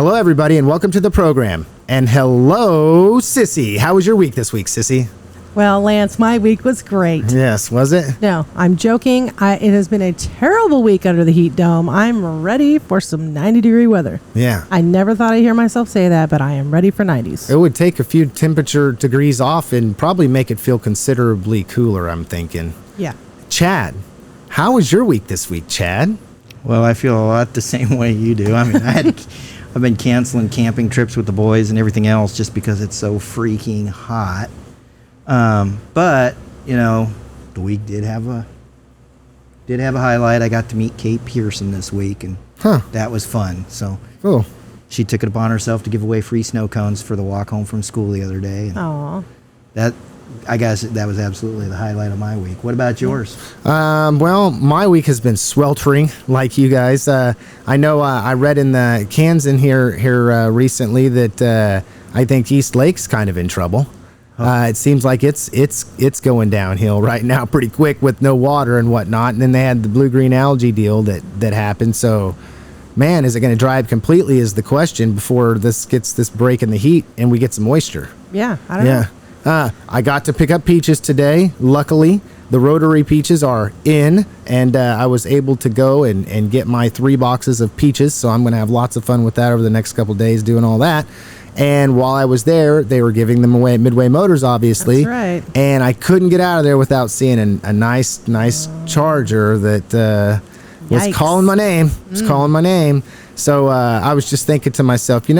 Hello, everybody, and welcome to the program. And hello, Sissy. How was your week this week, Sissy? Well, Lance, my week was great. Yes, was it? No, I'm joking. It has been a terrible week under the heat dome. I'm ready for some 90-degree weather. Yeah. I never thought I'd hear myself say that, but I am ready for 90s. It would take a few temperature degrees off and probably make it feel considerably cooler, I'm thinking. Yeah. Chad, how was your week this week, Chad? Well, I feel a lot the same way you do. I mean, I've been canceling camping trips with the boys and everything else just because it's so freaking hot. But you know, the week did have a highlight. I got to meet Kate Pearson this week, and that was fun. So cool. She took it upon herself to give away free snow cones for the walk home from school the other day. Aww. I guess that was absolutely the highlight of my week. What about yours? Well, my week has been sweltering, like you guys. I know I read in the Kansan here recently that I think East Lake's kind of in trouble. It seems like it's going downhill right now pretty quick with no water and whatnot. And then they had the blue-green algae deal that happened. So, man, is it going to dry up completely is the question before this gets this break in the heat and we get some moisture. Yeah, I don't know. I got to pick up peaches today. Luckily, the rotary peaches are in, and I was able to go and get my 3 boxes of peaches. So I'm going to have lots of fun with that over the next couple of days doing all that. And while I was there, they were giving them away at Midway Motors, obviously. That's right. And I couldn't get out of there without seeing a nice Charger that was calling my name. Calling my name. So I was just thinking to myself,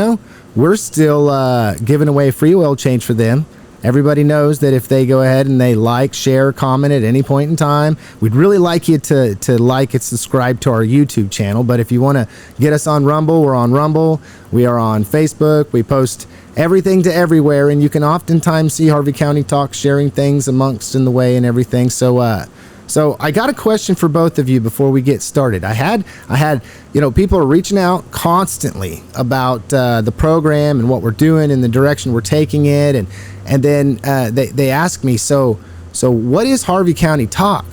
we're still giving away free oil change for them. Everybody knows that if they go ahead and they like, share, comment at any point in time, we'd really like you to like and subscribe to our YouTube channel. But if you want to get us on Rumble, we're on Rumble. We are on Facebook. We post everything to everywhere, and you can oftentimes see Harvey County Talk sharing things amongst in the way and everything. So I got a question for both of you before we get started. I had people are reaching out constantly about the program and what we're doing and the direction we're taking it, and then they ask me, so what is Harvey County Talk?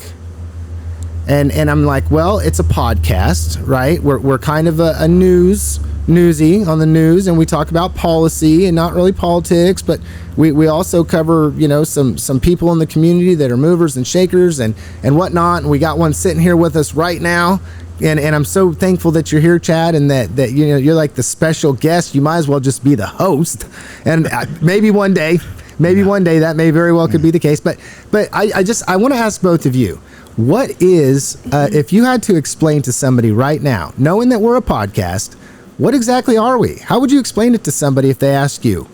And I'm like, well, it's a podcast, right? We're kind of a newsy on the news, and we talk about policy and not really politics, but we also cover some people in the community that are movers and shakers and whatnot. And we got one sitting here with us right now, and I'm so thankful that you're here, Chad, and that you're like the special guest. You might as well just be the host, and maybe one day that may very well could be the case. But I want to ask both of you, what is if you had to explain to somebody right now, knowing that we're a podcast, what exactly are we? How would you explain it to somebody if they ask you,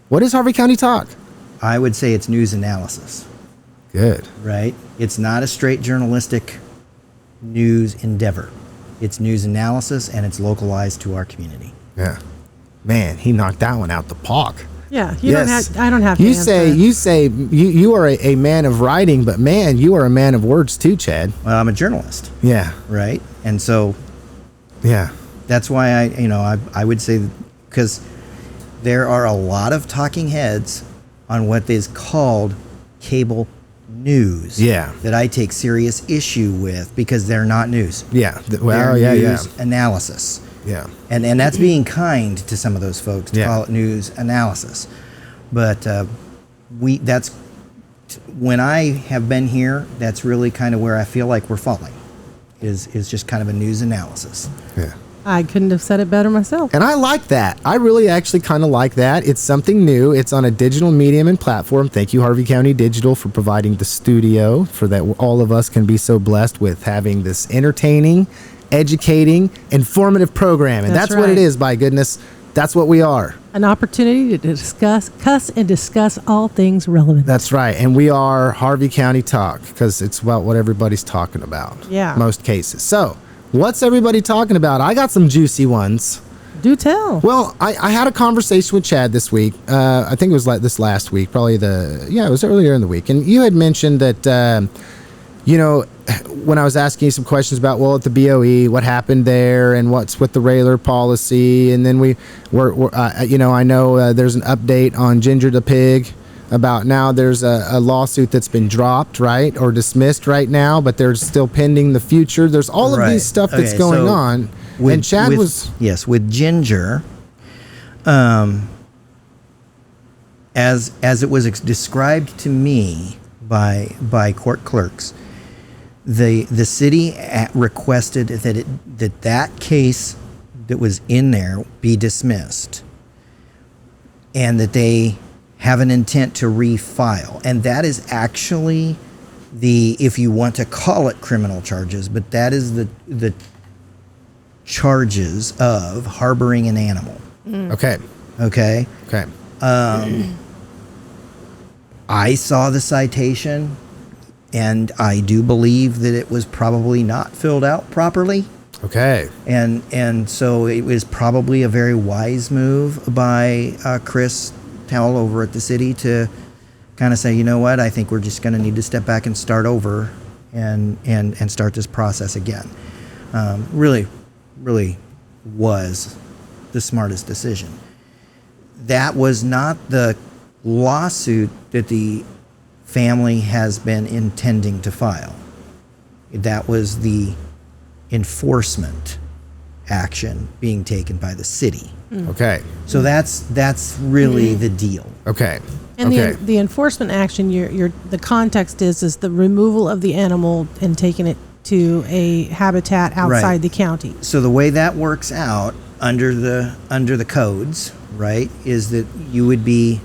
what is Harvey County Talk? I would say it's news analysis. Good. Right? It's not a straight journalistic news endeavor. It's news analysis, and it's localized to our community. Yeah. Man, he knocked that one out the park. Yeah, I don't have to answer. You say you are a man of writing, but man, you are a man of words too, Chad. Well, I'm a journalist. Yeah. Right? And so yeah. That's why I would say, because there are a lot of talking heads on what is called cable news. Yeah. That I take serious issue with because they're not news. Yeah. Well, they're news analysis. Yeah. And that's being kind to some of those folks to call it news analysis. But that's when I have been here, that's really kind of where I feel like we're falling, is just kind of a news analysis. Yeah. I couldn't have said it better myself. And I like that. I really actually kind of like that. It's something new. It's on a digital medium and platform. Thank you, Harvey County Digital, for providing the studio for that. All of us can be so blessed with having this entertaining, educating, informative program. And that's what it is, by goodness. That's what we are. An opportunity to discuss all things relevant. That's right. And we are Harvey County Talk, because it's about what everybody's talking about. Yeah. Most cases. So, what's everybody talking about? I got some juicy ones. Do tell. Well, I had a conversation with Chad this week. I think it was like this last week, probably it was earlier in the week. And you had mentioned that, when I was asking you some questions about, at the BOE, what happened there and what's with the railer policy. And then I know there's an update on Ginger the Pig about now there's a lawsuit that's been dropped, right, or dismissed right now, but they're still pending the future. There's all of these stuff that's going on. With Ginger, As it was described to me by court clerks, the city requested that case that was in there be dismissed, and that they have an intent to refile. And that is actually if you want to call it criminal charges, but that is the charges of harboring an animal. Okay. Okay. Okay. I saw the citation, and I do believe that it was probably not filled out properly. Okay. And so it was probably a very wise move by Chris Towell over at the city to kind of say, you know what, I think we're just going to need to step back and start over and start this process again. Really was the smartest decision. That was not the lawsuit that the family has been intending to file. That was the enforcement action being taken by the city. Okay. So that's really the deal. Okay. And okay. the enforcement action, the context is the removal of the animal and taking it to a habitat outside Right. the county. So the way that works out under the codes, right, is that you would be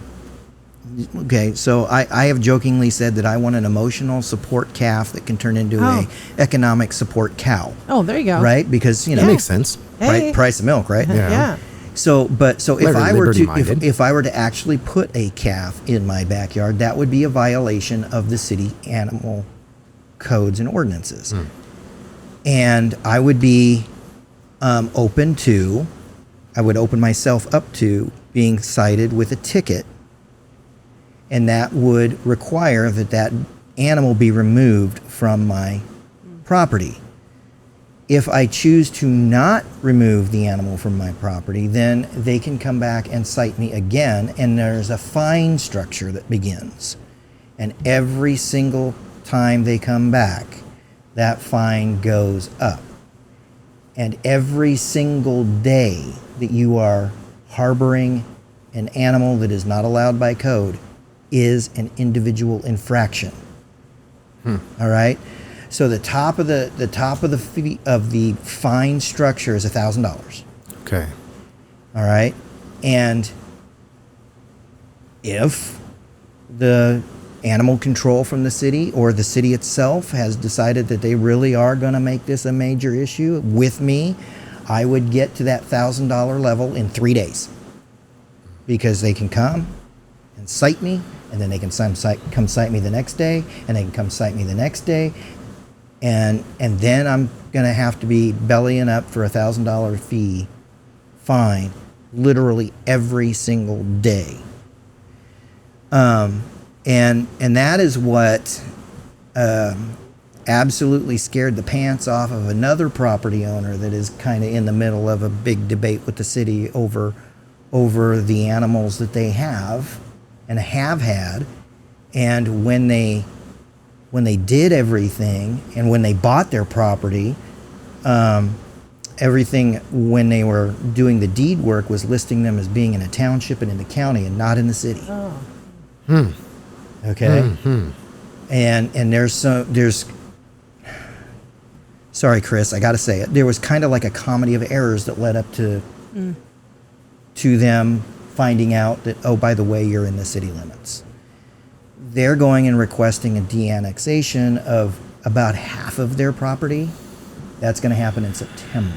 okay. So I have jokingly said that I want an emotional support calf that can turn into a economic support cow. Oh, there you go. Right, because That makes sense. Hey. price of milk, right? Yeah. So if I were liberty-minded. if I were to actually put a calf in my backyard, that would be a violation of the city animal codes and ordinances. And I would be I would open myself up to being cited with a ticket, and that would require that animal be removed from my property. If I choose to not remove the animal from my property, then they can come back and cite me again, and there's a fine structure that begins. And every single time they come back, that fine goes up. And every single day that you are harboring an animal that is not allowed by code is an individual infraction. All right? So the top of the fine structure is $1,000. Okay. All right, and if the animal control from the city or the city itself has decided that they really are going to make this a major issue with me, I would get to that $1,000 level in 3 days, because they can come and cite me, and then they can come cite me the next day, and they can come cite me the next day. And then I'm going to have to be bellying up for $1,000 fine literally every single day. And that is what absolutely scared the pants off of another property owner that is kind of in the middle of a big debate with the city over the animals that they have and have had. And when they did everything, and when they bought their property, everything when they were doing the deed work was listing them as being in a township and in the county and not in the city. Okay? And there's sorry, Chris, I got to say it. There was kind of like a comedy of errors that led up to them finding out that, oh, by the way, you're in the city limits. They're going and requesting a de-annexation of about half of their property. That's going to happen in September.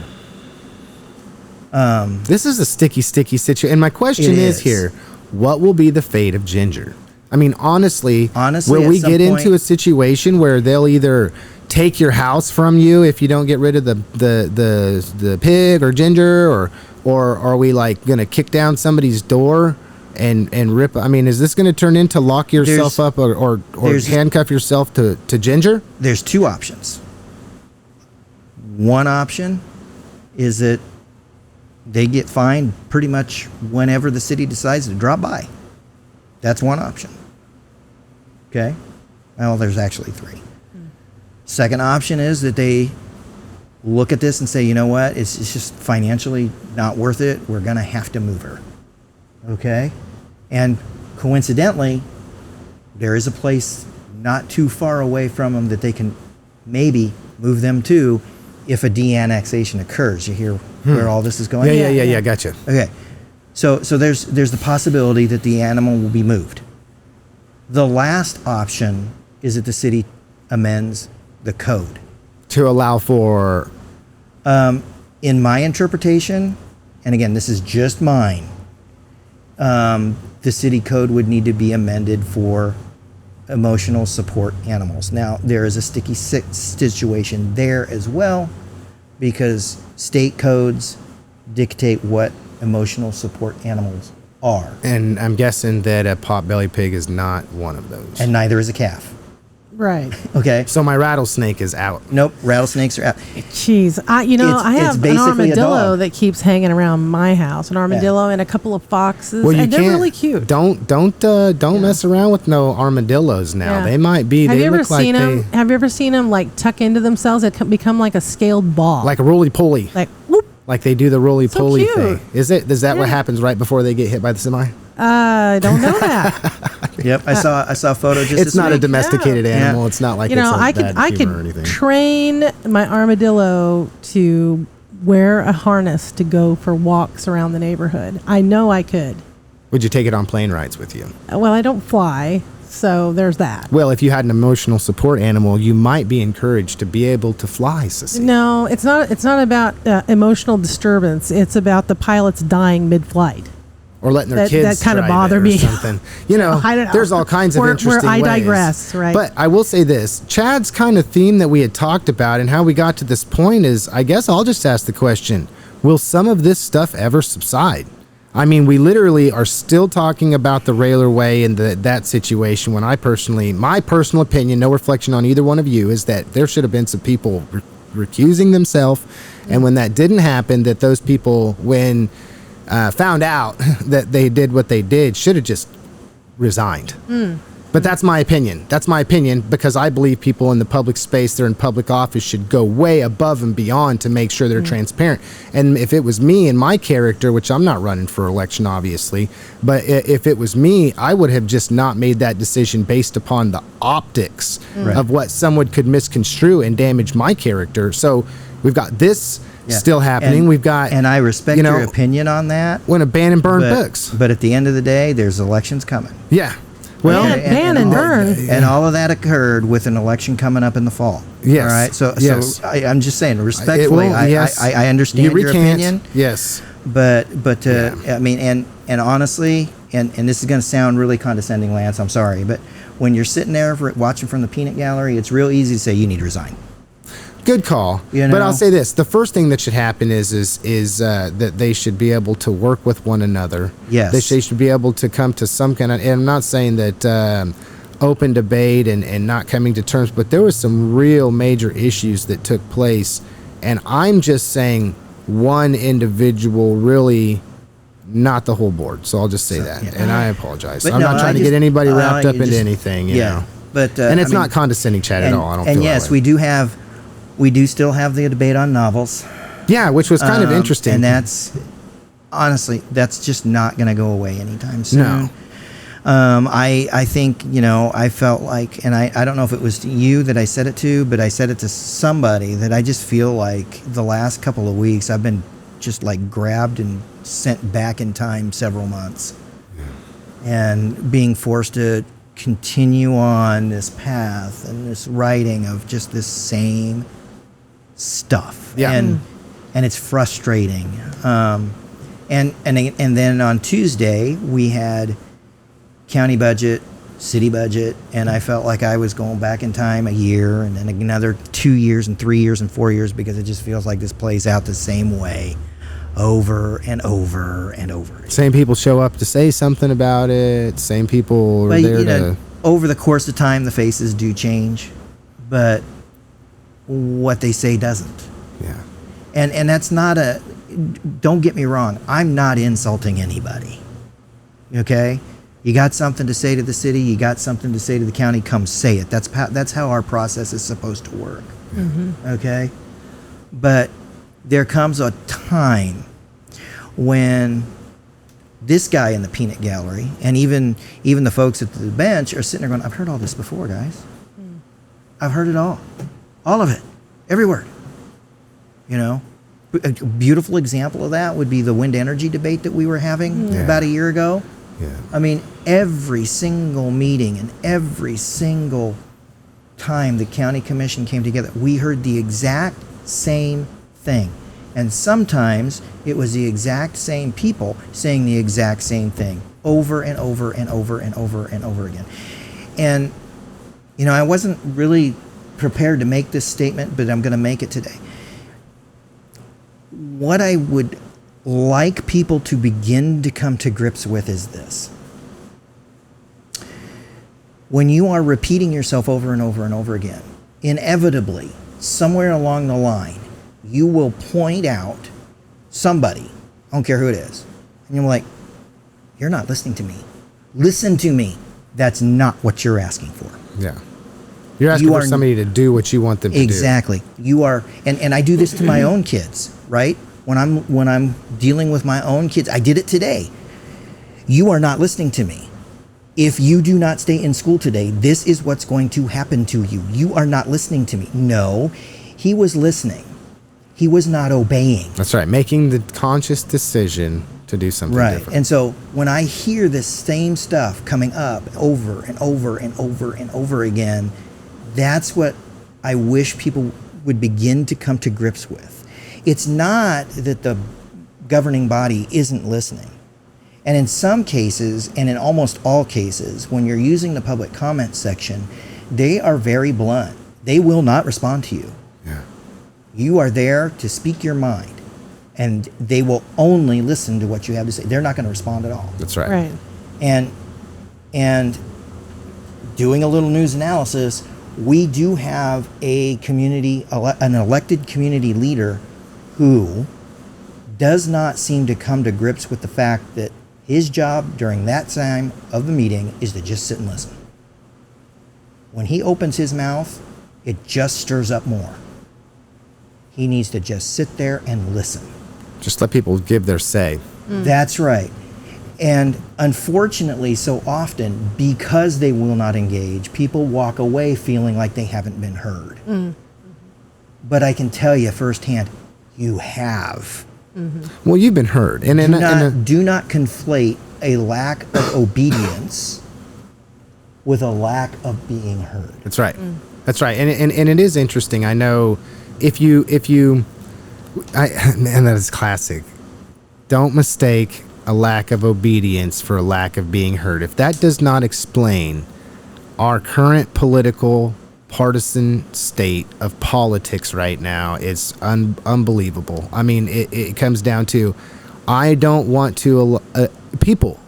This is a sticky situation. And my question is here, what will be the fate of Ginger? I mean, honestly, will we get into a situation where they'll either take your house from you if you don't get rid of the pig or Ginger, or are we like going to kick down somebody's door and rip? I mean, is this going to turn into lock yourself up or handcuff yourself to Ginger? There's two options. One option is that they get fined pretty much whenever the city decides to drop by. That's one option. Okay? Well, there's actually three. Second option is that they look at this and say, you know what, it's just financially not worth it. We're going to have to move her. Okay? And coincidentally, there is a place not too far away from them that they can maybe move them to if a de-annexation occurs. You hear where all this is going? Yeah, gotcha. Okay. So there's the possibility that the animal will be moved. The last option is that the city amends the code. To allow for... In my interpretation, and again, this is just mine, the city code would need to be amended for emotional support animals. Now, there is a sticky situation there as well, because state codes dictate what emotional support animals are. And I'm guessing that a potbelly pig is not one of those. And neither is a calf. Right. Okay. So my rattlesnake is out. Nope, rattlesnakes are out. Jeez, I have an basically a armadillo dog. that keeps hanging around my house. An armadillo and a couple of foxes, Well, you and they're can't- really cute. Don't mess around with no armadillos now. Yeah. They might be. Have They you ever look like seen them? Have you ever seen them like tuck into themselves? They become like a scaled ball, like a roly poly. like whoop. Like they do the roly poly cute. thing. Is that what Yeah. happens right before they get hit by the semi? I don't know that. Yep, I saw a photo just It's this not a week. domesticated Yeah. animal. It's not like You know, it's a I bad humor or could anything. train my armadillo to wear a harness to go for walks around the neighborhood. I know I could. Would you take it on plane rides with you? Well, I don't fly, so there's that. Well, if you had an emotional support animal, you might be encouraged to be able to fly, Sissy. No, it's not. It's not about emotional disturbance. It's about the pilots dying mid-flight. Or letting their That kids kinda drive bother it or me. something. You know, I don't know. there's all kinds of Where interesting I ways. digress, right? But I will say this. Chad's kind of theme that we had talked about and how we got to this point is, I guess I'll just ask the question, will some of this stuff ever subside? I mean, we literally are still talking about the Railer Way and that situation when my personal opinion, no reflection on either one of you, is that there should have been some people recusing themselves. And when that didn't happen, that those people, when found out that they did what they did, should have just resigned. But that's my opinion. That's my opinion because I believe people in the public space, they're in public office, should go way above and beyond to make sure they're transparent. And if it was me and my character, which I'm not running for election, obviously, but if it was me, I would have just not made that decision based upon the optics of what someone could misconstrue and damage my character. So we've got this still happening. And, we've got, and I respect your opinion on that. when a ban and burn books. But at the end of the day, there's elections coming. Yeah. Well, ban and burn. And all of that occurred with an election coming up in the fall. Yes. All right. So I'm just saying, It respectfully, will, yes. I understand you your recant. opinion. Yes. But I mean, and honestly, and this is going to sound really condescending, Lance. I'm sorry, but when you're sitting there watching from the peanut gallery, it's real easy to say you need to resign. Good call. You But know? I'll say this: the first thing that should happen is that they should be able to work with one another. Yes. They should be able to come to some kind of. And I'm not saying that open debate and not coming to terms, but there was some real major issues that took place, and I'm just saying one individual really. Not the whole board, so I'll just say that, and I apologize. But I'm no, not trying to get anybody wrapped up into anything, you know. But And it's I mean, not condescending, Chad, at all. I don't feel and that yes, way. we do still have the debate on novels. Yeah, which was kind of interesting. And that's honestly, that's just not going to go away anytime soon. No. I think, I felt like, and I don't know if it was to you that I said it to, but I said it to somebody that I just feel like the last couple of weeks I've been just like grabbed and sent back in time several months. And being forced to continue on this path and this writing of just this same stuff. Yeah. And it's frustrating. And then on Tuesday we had county budget, city budget, and I felt like I was going back in time a year and then another 2 years and 3 years and 4 years because it just feels like this plays out the same way over and over and over again. Same people show up to say something about it. Same people are But, there to. over the course of time, the faces do change, but what they say doesn't. Yeah. And that's not a. Don't get me wrong. I'm not insulting anybody. Okay, you got something to say to the city. You got something to say to the county. Come say it. That's how our process is supposed to work. Mm-hmm. Okay, but there comes a time when this guy in the peanut gallery, and even the folks at the bench are sitting there going, I've heard all this before, guys. I've heard it all of it, every word. You know, a beautiful example of that would be the wind energy debate that we were having about a year ago. Yeah. I mean, every single meeting and every single time the county commission came together, we heard the exact same thing. And sometimes it was the exact same people saying the exact same thing over and over and over and over and over again. And, you know, I wasn't really prepared to make this statement, but I'm going to make it today. What I would like people to begin to come to grips with is this. When you are repeating yourself over and over and over again, inevitably, somewhere along the line, you will point out somebody, I don't care who it is, and you're like, you're not listening to me. Listen to me. That's not what you're asking for. Yeah. You're asking for somebody to do what you want them to do. Exactly. You are, and I do this to my own kids, right? When I'm dealing with my own kids, I did it today. You are not listening to me. If you do not stay in school today, this is what's going to happen to you. You are not listening to me. No, he was listening. He was not obeying. That's right. Making the conscious decision to do something different. And so when I hear this same stuff coming up over and over and over and over again, that's what I wish people would begin to come to grips with. It's not that the governing body isn't listening. And in some cases, and in almost all cases, when you're using the public comment section, they are very blunt. They will not respond to you. Yeah. You are there to speak your mind, and they will only listen to what you have to say. They're not going to respond at all. That's right. Right. And doing a little news analysis, we do have an elected community leader who does not seem to come to grips with the fact that his job during that time of the meeting is to just sit and listen. When he opens his mouth, it just stirs up more. He needs to just sit there and listen. Just let people give their say. That's right. And unfortunately, so often, because they will not engage, people walk away feeling like they haven't been heard. But I can tell you firsthand, you have. Well, you've been heard. And do not conflate a lack of obedience with a lack of being heard. That's right. That's right. And it is interesting. I know man, that is classic. Don't mistake a lack of obedience for a lack of being heard. If that does not explain our current political partisan state of politics right now, it's unbelievable. I mean, it comes down to, I don't want to, people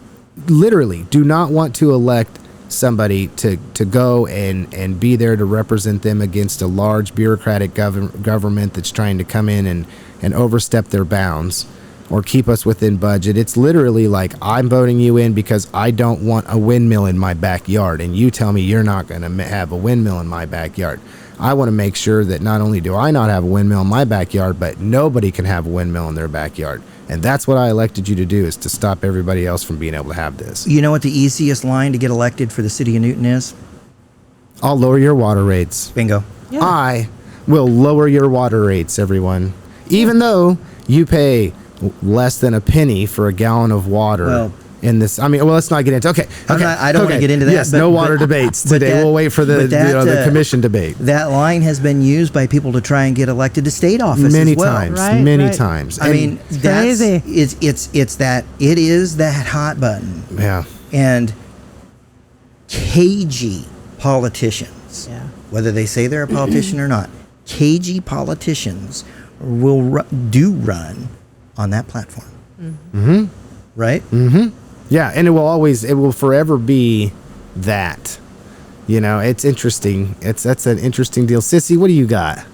literally do not want to elect somebody to go and be there to represent them against a large bureaucratic government that's trying to come in and overstep their bounds or keep us within budget. It's literally like, I'm voting you in because I don't want a windmill in my backyard, and you tell me you're not going to have a windmill in my backyard. I want to make sure that not only do I not have a windmill in my backyard, but nobody can have a windmill in their backyard. And that's what I elected you to do, is to stop everybody else from being able to have this. You know what the easiest line to get elected for the city of Newton is? I'll lower your water rates. Bingo. Yeah. I will lower your water rates, everyone. Even though you pay less than a penny for a gallon of water in this. I mean, well, let's not get into. I don't want to get into that. Yes, no water debates today. We'll wait for the commission debate. That line has been used by people to try and get elected to state office many as well. times, right, many right. times. I mean, that's crazy. It is that hot button. Yeah. And cagey politicians, whether they say they're a politician or not, cagey politicians do run on that platform. Right? Yeah, and it will forever be that. You know, it's interesting. That's an interesting deal. Sissy, what do you got?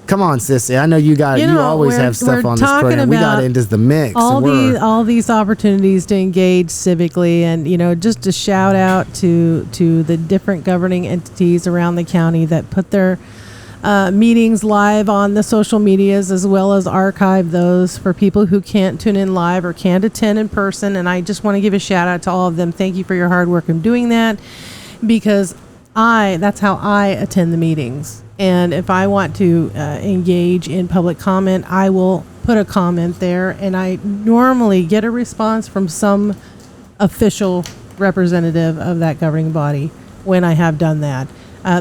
Come on, Sissy. I know you got. You always have stuff on this program. We got into the mix. All these opportunities to engage civically, and just a shout out to the different governing entities around the county that put their meetings live on the social medias, as well as archive those for people who can't tune in live or can't attend in person. And I just want to give a shout out to all of them. Thank you for your hard work in doing that, because that's how I attend the meetings. And if I want to engage in public comment, I will put a comment there, and I normally get a response from some official representative of that governing body when I have done that.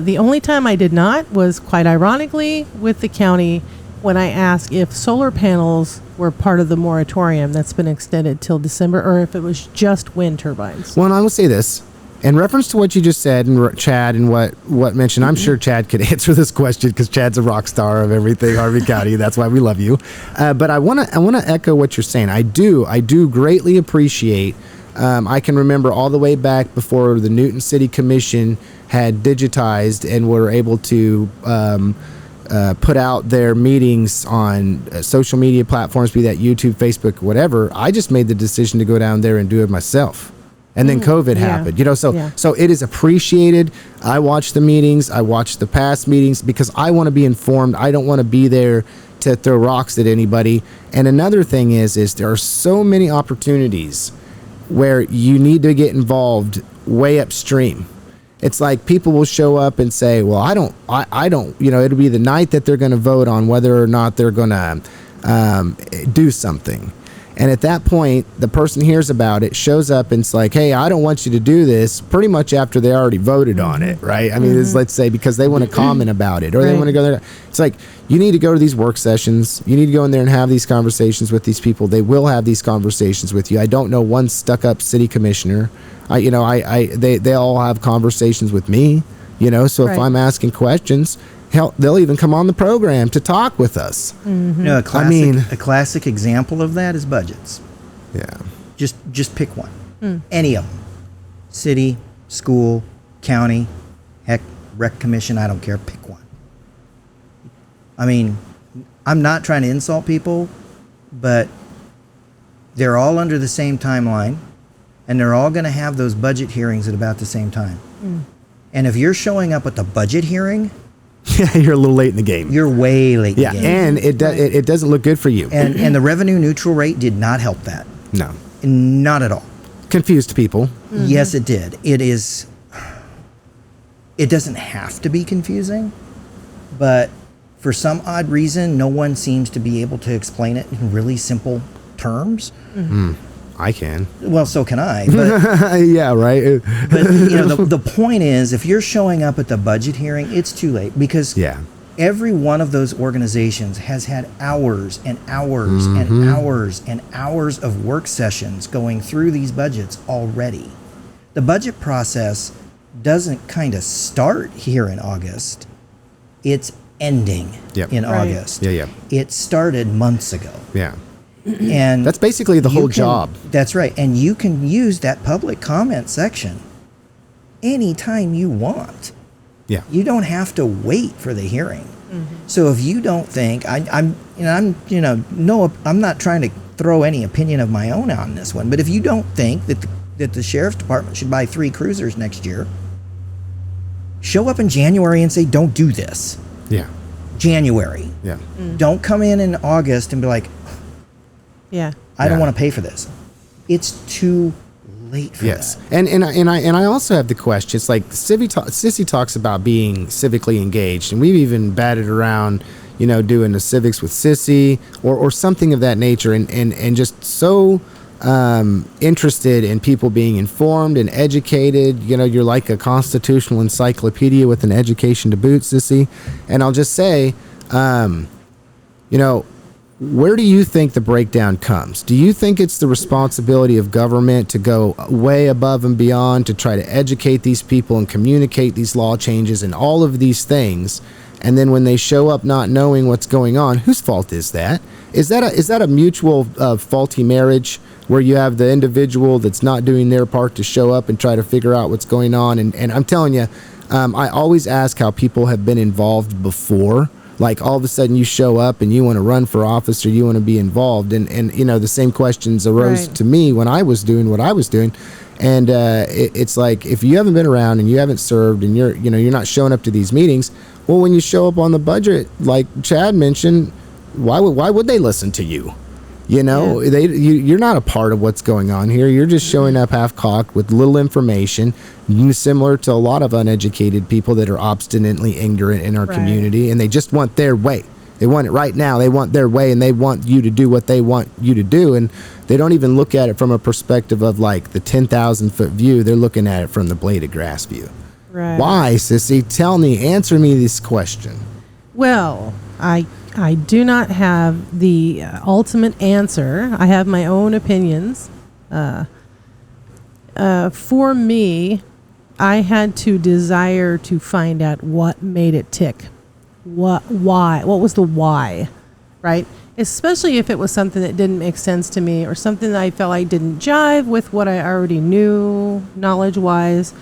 The only time I did not was, quite ironically, with the county when I asked if solar panels were part of the moratorium that's been extended till December, or if it was just wind turbines. Well, and I will say this. In reference to what you just said, and Chad, and what mentioned, I'm sure Chad could answer this question because Chad's a rock star of everything Harvey County. That's why we love you. But I want to echo what you're saying. I do greatly appreciate. I can remember all the way back before the Newton City Commission had digitized and were able to put out their meetings on social media platforms, be that YouTube, Facebook, whatever. I just made the decision to go down there and do it myself. And then COVID happened, so it is appreciated. I watch the meetings. I watch the past meetings because I want to be informed. I don't want to be there to throw rocks at anybody. And another thing is there are so many opportunities where you need to get involved way upstream. It's like people will show up and say, well, I don't, it'll be the night that they're going to vote on whether or not they're going to do something. And at that point, the person hears about it, shows up, and it's like, hey, I don't want you to do this, pretty much after they already voted on it, right? I mean, let's say because they want to comment about it, or they want to go there. It's like, you need to go to these work sessions. You need to go in there and have these conversations with these people. They will have these conversations with you. I don't know one stuck-up city commissioner. They all have conversations with me, so if I'm asking questions, hell, they'll even come on the program to talk with us. Mm-hmm. A classic example of that is budgets. Yeah. Just pick one. Any of them. City, school, county, heck, rec commission, I don't care. Pick one. I mean, I'm not trying to insult people, but they're all under the same timeline, and they're all going to have those budget hearings at about the same time. And if you're showing up at the budget hearing, yeah, you're a little late in the game. You're way late in the game. And it doesn't look good for you. And the revenue neutral rate did not help that. No. Not at all. Confused people. Mm-hmm. Yes, it did. It doesn't have to be confusing, but for some odd reason, no one seems to be able to explain it in really simple terms. I can. Well, so can I. But, yeah, right. But the point is, if you're showing up at the budget hearing, it's too late, because every one of those organizations has had hours and hours and hours and hours of work sessions going through these budgets already. The budget process doesn't kind of start here in August. It's ending in August. Yeah. It started months ago. Yeah. And that's basically the whole job. That's right. And you can use that public comment section anytime you want. Yeah. You don't have to wait for the hearing. So if you don't think I'm not trying to throw any opinion of my own on this one, but if you don't think that the sheriff's department should buy 3 cruisers next year, show up in January and say, don't do this. Yeah. January. Yeah. Don't come in August and be like, I don't want to pay for this. It's too late for that. And I also have the question. It's like Sissy talks about being civically engaged, and we've even batted around, doing the civics with Sissy or something of that nature, and just so interested in people being informed and educated. You're like a constitutional encyclopedia with an education to boot, Sissy. And I'll just say, where do you think the breakdown comes? Do you think it's the responsibility of government to go way above and beyond to try to educate these people and communicate these law changes and all of these things, and then when they show up not knowing what's going on, whose fault is that? Is that a mutual faulty marriage where you have the individual that's not doing their part to show up and try to figure out what's going on? And I'm telling you, I always ask how people have been involved before. like all of a sudden you show up and you want to run for office or you want to be involved. And you know, the same questions arose to me when I was doing what I was doing. And it's like, if you haven't been around and you haven't served and you're not showing up to these meetings, well, when you show up on the budget, like Chad mentioned, why would they listen to you? You know, you're not a part of what's going on here. You're just showing up half-cocked with little information, similar to a lot of uneducated people that are obstinately ignorant in our community, and they just want their way. They want it right now. They want their way, and they want you to do what they want you to do, and they don't even look at it from a perspective of like the 10,000-foot view. They're looking at it from the blade of grass view. Right. Why, Sissy? Tell me, answer me this question. Well, I do not have the ultimate answer. I have my own opinions. For me, I had to desire to find out what made it tick. Why? What was the why? Right? Especially if it was something that didn't make sense to me or something that I felt like didn't jive with what I already knew knowledge-wise.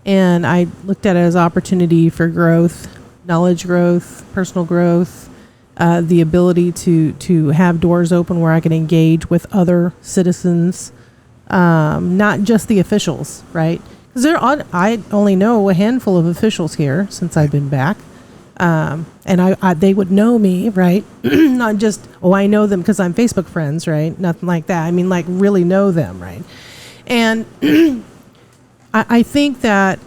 And I looked at it as opportunity for growth, knowledge growth, personal growth, the ability to have doors open where I can engage with other citizens, not just the officials, right? Because I only know a handful of officials here since I've been back, and they would know me, right? Not just, I know them because I'm Facebook friends, right? Nothing like that. I mean, like really know them, right? And I think that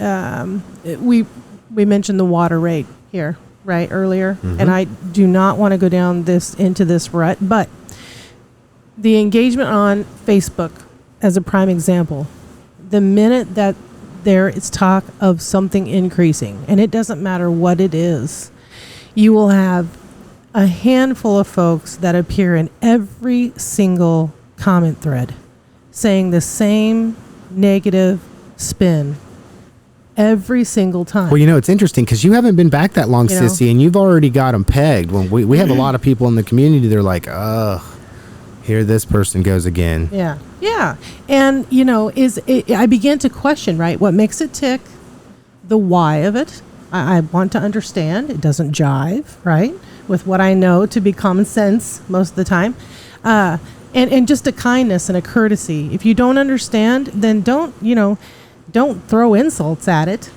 we mentioned the water rate here, right, earlier, and I do not want to go down into this rut, but the engagement on Facebook as a prime example, the minute that there is talk of something increasing, and it doesn't matter what it is, you will have a handful of folks that appear in every single comment thread saying the same negative spin every single time. Well, you know, it's interesting because you haven't been back that long, Sissy, and you've already got them pegged. When we have a lot of people in the community, they're like, ugh, here this person goes again. Yeah. And, you know, I began to question, right, what makes it tick, the why of it. I want to understand. It doesn't jive, right, with what I know to be common sense most of the time. And just a kindness and a courtesy. If you don't understand, then don't throw insults at it.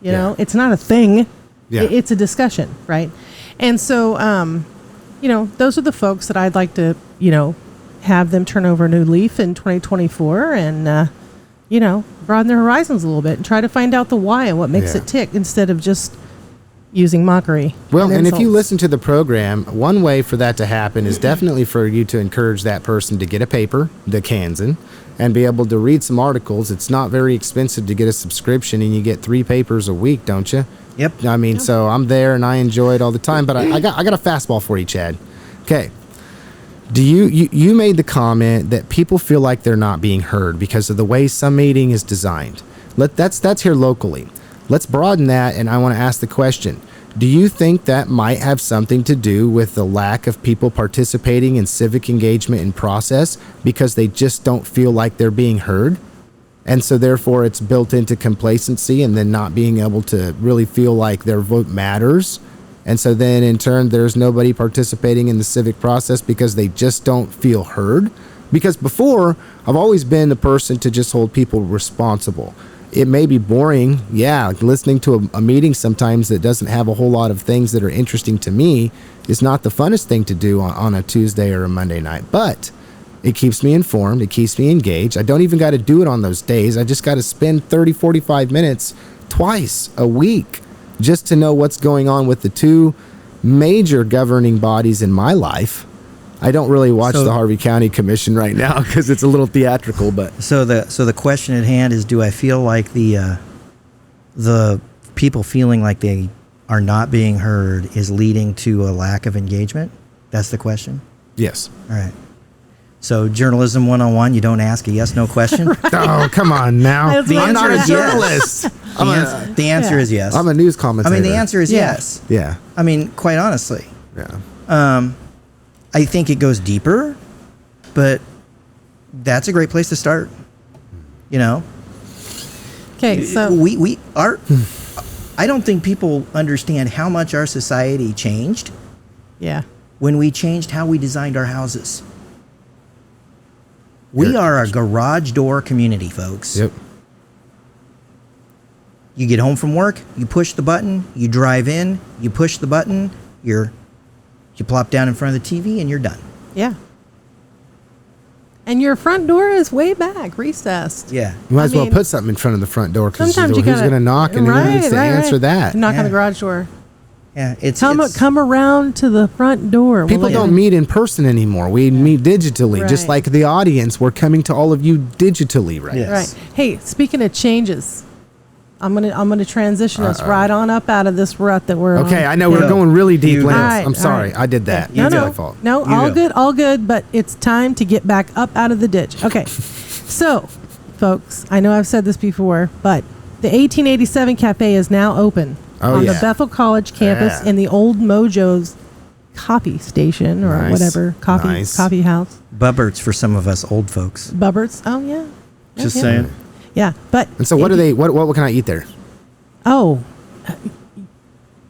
You know, it's not a thing. Yeah. It's a discussion, right? And so, those are the folks that I'd like to, have them turn over a new leaf in 2024 and, broaden their horizons a little bit and try to find out the why and what makes it tick instead of just using mockery. Well, and if you listen to the program, one way for that to happen is definitely for you to encourage that person to get a paper, the Kansan, and be able to read some articles. It's not very expensive to get a subscription, and you get 3 papers a week, don't you? Yep. I mean, so I'm there, and I enjoy it all the time. But I got a fastball for you, Chad. Okay. Do you made the comment that people feel like they're not being heard because of the way some meeting is designed. That's here locally. Let's broaden that, and I want to ask the question. Do you think that might have something to do with the lack of people participating in civic engagement and process because they just don't feel like they're being heard? And so therefore it's built into complacency and then not being able to really feel like their vote matters. And so then in turn, there's nobody participating in the civic process because they just don't feel heard. Because before, I've always been the person to just hold people responsible. It may be boring, listening to a meeting sometimes that doesn't have a whole lot of things that are interesting to me is not the funnest thing to do on a Tuesday or a Monday night. But it keeps me informed, it keeps me engaged. I don't even got to do it on those days. I just got to spend 30, 45 minutes twice a week just to know what's going on with the 2 major governing bodies in my life. I don't really watch the Harvey County Commission right now because it's a little theatrical. But so the question at hand is: do I feel like the people feeling like they are not being heard is leading to a lack of engagement? That's the question. Yes. All right. So journalism 101, you don't ask a yes/no question. Oh, come on now! I'm not a journalist. The answer is yes. I'm a news commentator. I mean, the answer is yes. Yeah. I mean, quite honestly. Yeah. I think it goes deeper, but that's a great place to start. Okay, so I don't think people understand how much our society changed Yeah. when we changed how we designed our houses. We are a garage door community, folks. Yep. You get home from work, you push the button, you drive in, you push the button, you plop down in front of the TV, and you're done. Yeah. And your front door is way back, recessed. Yeah. You might as well put something in front of the front door because sometimes who's going to knock and who needs to answer that? Knock on the garage door. Yeah, Come around to the front door. People don't meet in person anymore. We meet digitally, just like the audience. We're coming to all of you digitally right now. Yes. Right. Hey, speaking of changes, I'm gonna transition us right on up out of this rut that we're on. Okay, I know we're going really deep, Lance. I'm sorry, right. I did that. Yeah, It's my fault. No, all good, but it's time to get back up out of the ditch. Okay. So, folks, I know I've said this before, but the 1887 Cafe is now open on the Bethel College campus in the old Mojo's coffee station or whatever coffee house. Bubberts for some of us old folks. Bubberts. Oh yeah. Just saying. Yeah, but and so what do they? What can I eat there? Oh,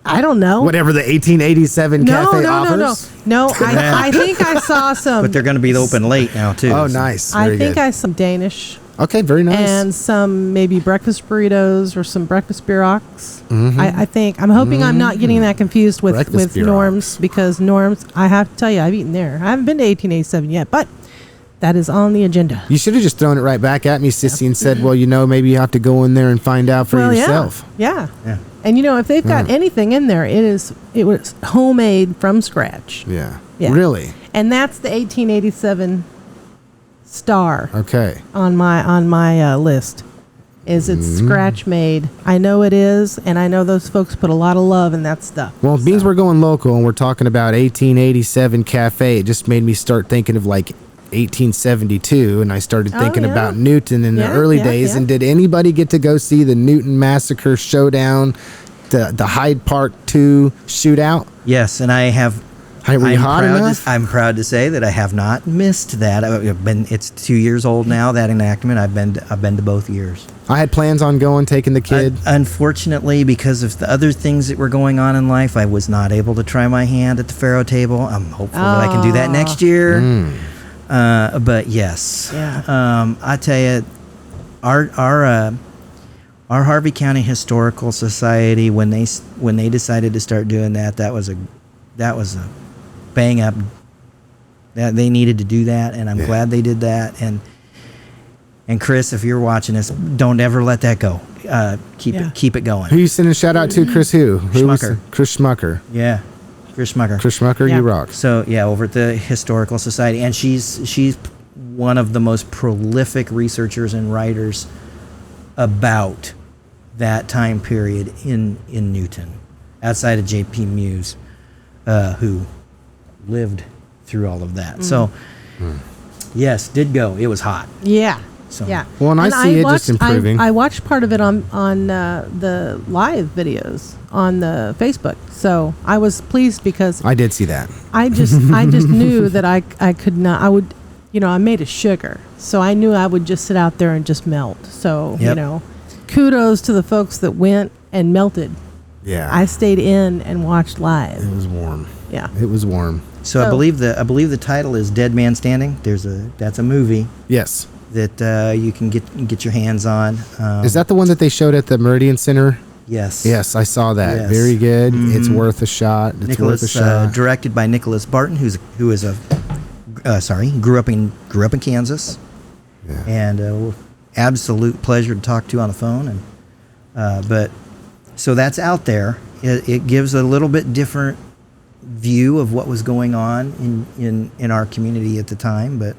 I don't know. Whatever the 1887 cafe offers. No. I think I saw some. But they're going to be open late now too. Oh, nice. I think I saw some Danish. Okay, very nice. And some maybe breakfast burritos or some breakfast bierocks. Mm-hmm. I think. I'm hoping I'm not getting that confused with Norm's, because Norm's, I have to tell you, I've eaten there. I haven't been to 1887 yet, but that is on the agenda. You should have just thrown it right back at me, Sissy, and said, well, maybe you have to go in there and find out for yourself. Yeah. And if they've got anything in there, it was homemade from scratch. Yeah. Really? And that's the 1887 star. Okay. On my list. It's scratch made. I know it is, and I know those folks put a lot of love in that stuff. Well, it means we're going local and we're talking about 1887 cafe. It just made me start thinking of 1872, and I started thinking about Newton in the early days. And did anybody get to go see the Newton Massacre Showdown, the Hyde Park 2 shootout? Yes, and I have. I'm proud to say that I have not missed that. It's 2 years old now, that enactment. I've been to both years. I had plans on taking the kid. Unfortunately, because of the other things that were going on in life, I was not able to try my hand at the Faro table. I'm hopeful that I can do that next year. But yes, I tell you, our Harvey County Historical Society, when they decided to start doing that was a bang up. That they needed to do that, and I'm glad they did that. And Chris, if you're watching this, don't ever let that go. Keep it going. Who you sending a shout out to? Chris who? Schmucker. Chris Schmucker. Yeah. Chris Schmucker. Chris Schmucker, you rock. So over at the Historical Society, and she's one of the most prolific researchers and writers about that time period in Newton, outside of J.P. Muse, who lived through all of that. So yes, did go. It was hot. Yeah. So. Yeah. Well, and I see it just improving. I watched part of it on the live videos on the Facebook. So I was pleased because I did see that. I just knew that I could not. I would, I made a sugar, so I knew I would just sit out there and just melt. So kudos to the folks that went and melted. Yeah. I stayed in and watched live. It was warm. Yeah. It was warm. So I believe the title is Dead Man Standing. That's a movie. Yes. That you can get your hands on. Is that the one that they showed at the Meridian Center? Yes. Yes, I saw that. Yes. Very good. Mm-hmm. It's worth a shot. Directed by Nicholas Barton, who grew up in Kansas, and absolute pleasure to talk to on the phone. And but so that's out there. It gives a little bit different view of what was going on in our community at the time, but.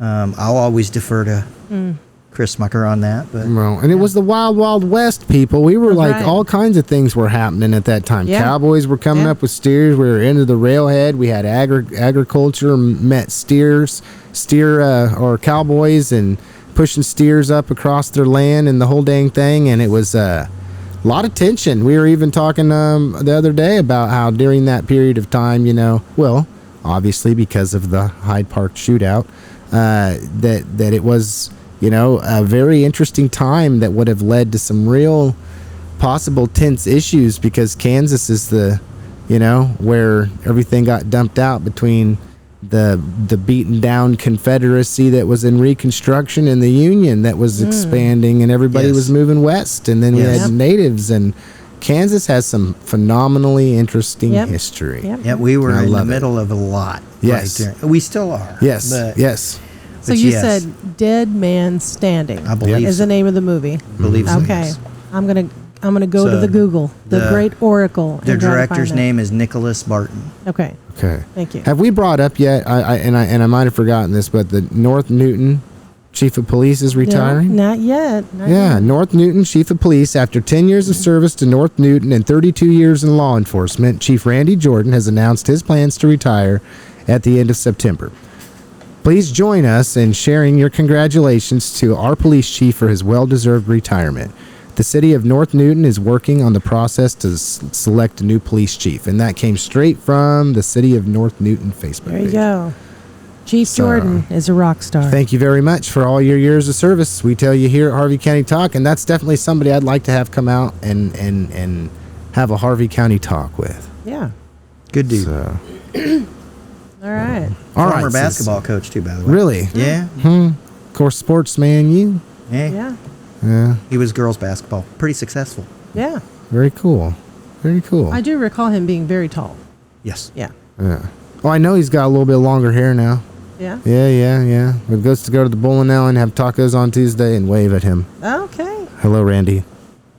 I'll always defer to Chris Schmucker on that. But and it was the Wild Wild West, people. We were all kinds of things were happening at that time. Yeah. Cowboys were coming up with steers. We were into the railhead. We had agriculture, met steer or cowboys and pushing steers up across their land and the whole dang thing. And it was a lot of tension. We were even talking the other day about how during that period of time, obviously because of the Hyde Park shootout, that it was, a very interesting time that would have led to some real possible tense issues because Kansas is the, where everything got dumped out between the beaten down Confederacy that was in Reconstruction and the Union that was expanding, and everybody was moving west, and then we had natives, and Kansas has some phenomenally interesting history. Yeah, we were in the middle of a lot. Yes. Right there. We still are. Yes. But, yes. So you said Dead Man Standing. I believe is the name of the movie. I believe so. Okay. Yes. I'm gonna go to the Google, the Great Oracle. The director's name is Nicholas Barton. Okay. Okay. Thank you. Have we brought up yet? I might have forgotten this, but the North Newton Chief of Police is retiring. No, not yet. North Newton Chief of Police, after 10 years of service to North Newton and 32 years in law enforcement, Chief Randy Jordan has announced his plans to retire at the end of September. Please join us in sharing your congratulations to our police chief for his well-deserved retirement. The city of North Newton is working on the process to select a new police chief, and that came straight from the city of North Newton Facebook There you page. go. Chief Jordan is a rock star. Thank you very much for all your years of service. We tell you here at Harvey County Talk, and that's definitely somebody I'd like to have come out and have a Harvey County Talk with. Yeah. Good dude. So, All right. Former basketball coach too, by the way. Really? Yeah. Of course, sportsman, you. Yeah. Yeah. He was girls basketball. Pretty successful. Yeah. Very cool. Very cool. I do recall him being very tall. Yes. Yeah. Yeah. Oh, I know he's got a little bit longer hair now. Yeah. Yeah. We goes to go to the bowling alley and have tacos on Tuesday and wave at him. Okay. Hello, Randy.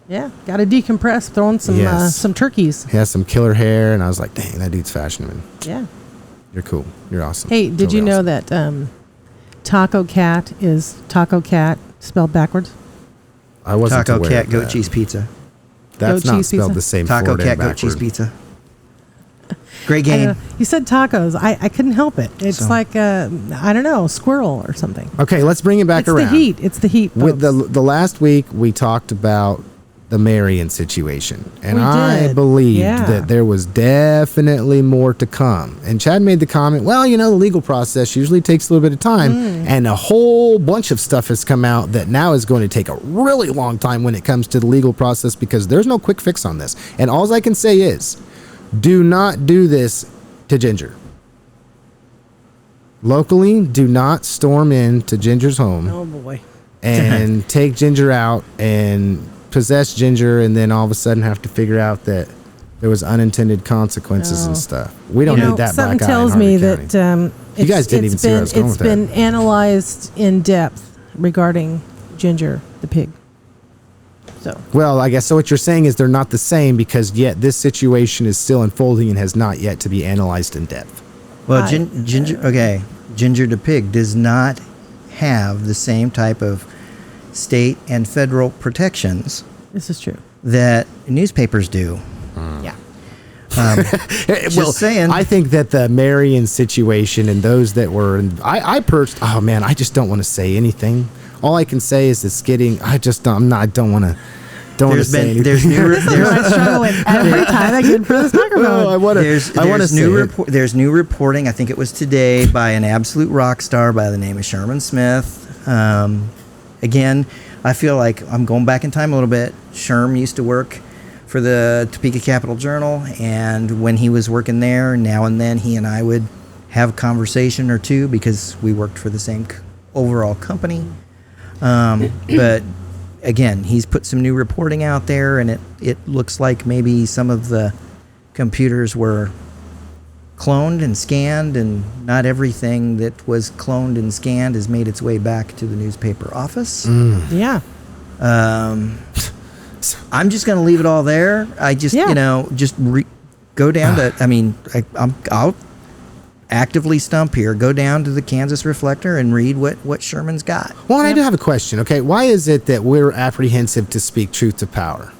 Yeah. Got to decompress, throwing some turkeys. He has some killer hair, and I was like, dang, that dude's fashionable. Yeah. You're cool. You're awesome. Hey, did you know that Taco Cat is Taco Cat spelled backwards? I wasn't Taco aware Cat of goat that. cheese pizza. That's Goat not cheese spelled pizza? the same. Taco forward Cat and goat cheese backward. pizza. Great game. You said tacos. I couldn't help it. It's like I don't know, squirrel or something. Okay, let's bring it back It's around. the heat. It's the heat. With folks. the last week, we talked about the Marion situation, and We I did. believed Yeah. that there was definitely more to come. And Chad made the comment, well, the legal process usually takes a little bit of time, and a whole bunch of stuff has come out that now is going to take a really long time when it comes to the legal process, because there's no quick fix on this. And all I can say is, do not do this to Ginger. Locally, do not storm into Ginger's home Oh boy. and take Ginger out and possess Ginger, and then all of a sudden have to figure out that there was unintended consequences and No. stuff. We don't need that something black eye in tells Harvey me County. that You guys didn't even see where I was going it's with been that. analyzed in depth regarding Ginger the pig. So Well, I guess so. What you're saying is they're not the same, because yet this situation is still unfolding and has not yet to be analyzed in depth. Well, Ginger the pig does not have the same type of state and federal protections this is true. that newspapers do. Yeah. Just saying. I think that the Marion situation and those that were, oh man, I just don't want to say anything. All I can say is it's getting. I don't want to. Don't want to say anything. There's I struggle with every time I get in front of this microphone. There's new reporting. I think it was today by an absolute rock star by the name of Sherman Smith. Again, I feel like I'm going back in time a little bit. Sherm used to work for the Topeka Capital Journal, and when he was working there, now and then he and I would have a conversation or two because we worked for the same overall company. But again, he's put some new reporting out there, and it looks like maybe some of the computers were cloned and scanned, and not everything that was cloned and scanned has made its way back to the newspaper office. Yeah. I'm just going to leave it all there. I just, go down to, I'll actively stump here. Go down to the Kansas Reflector and read what Sherman's got. Well, and I do have a question. Okay, why is it that we're apprehensive to speak truth to power?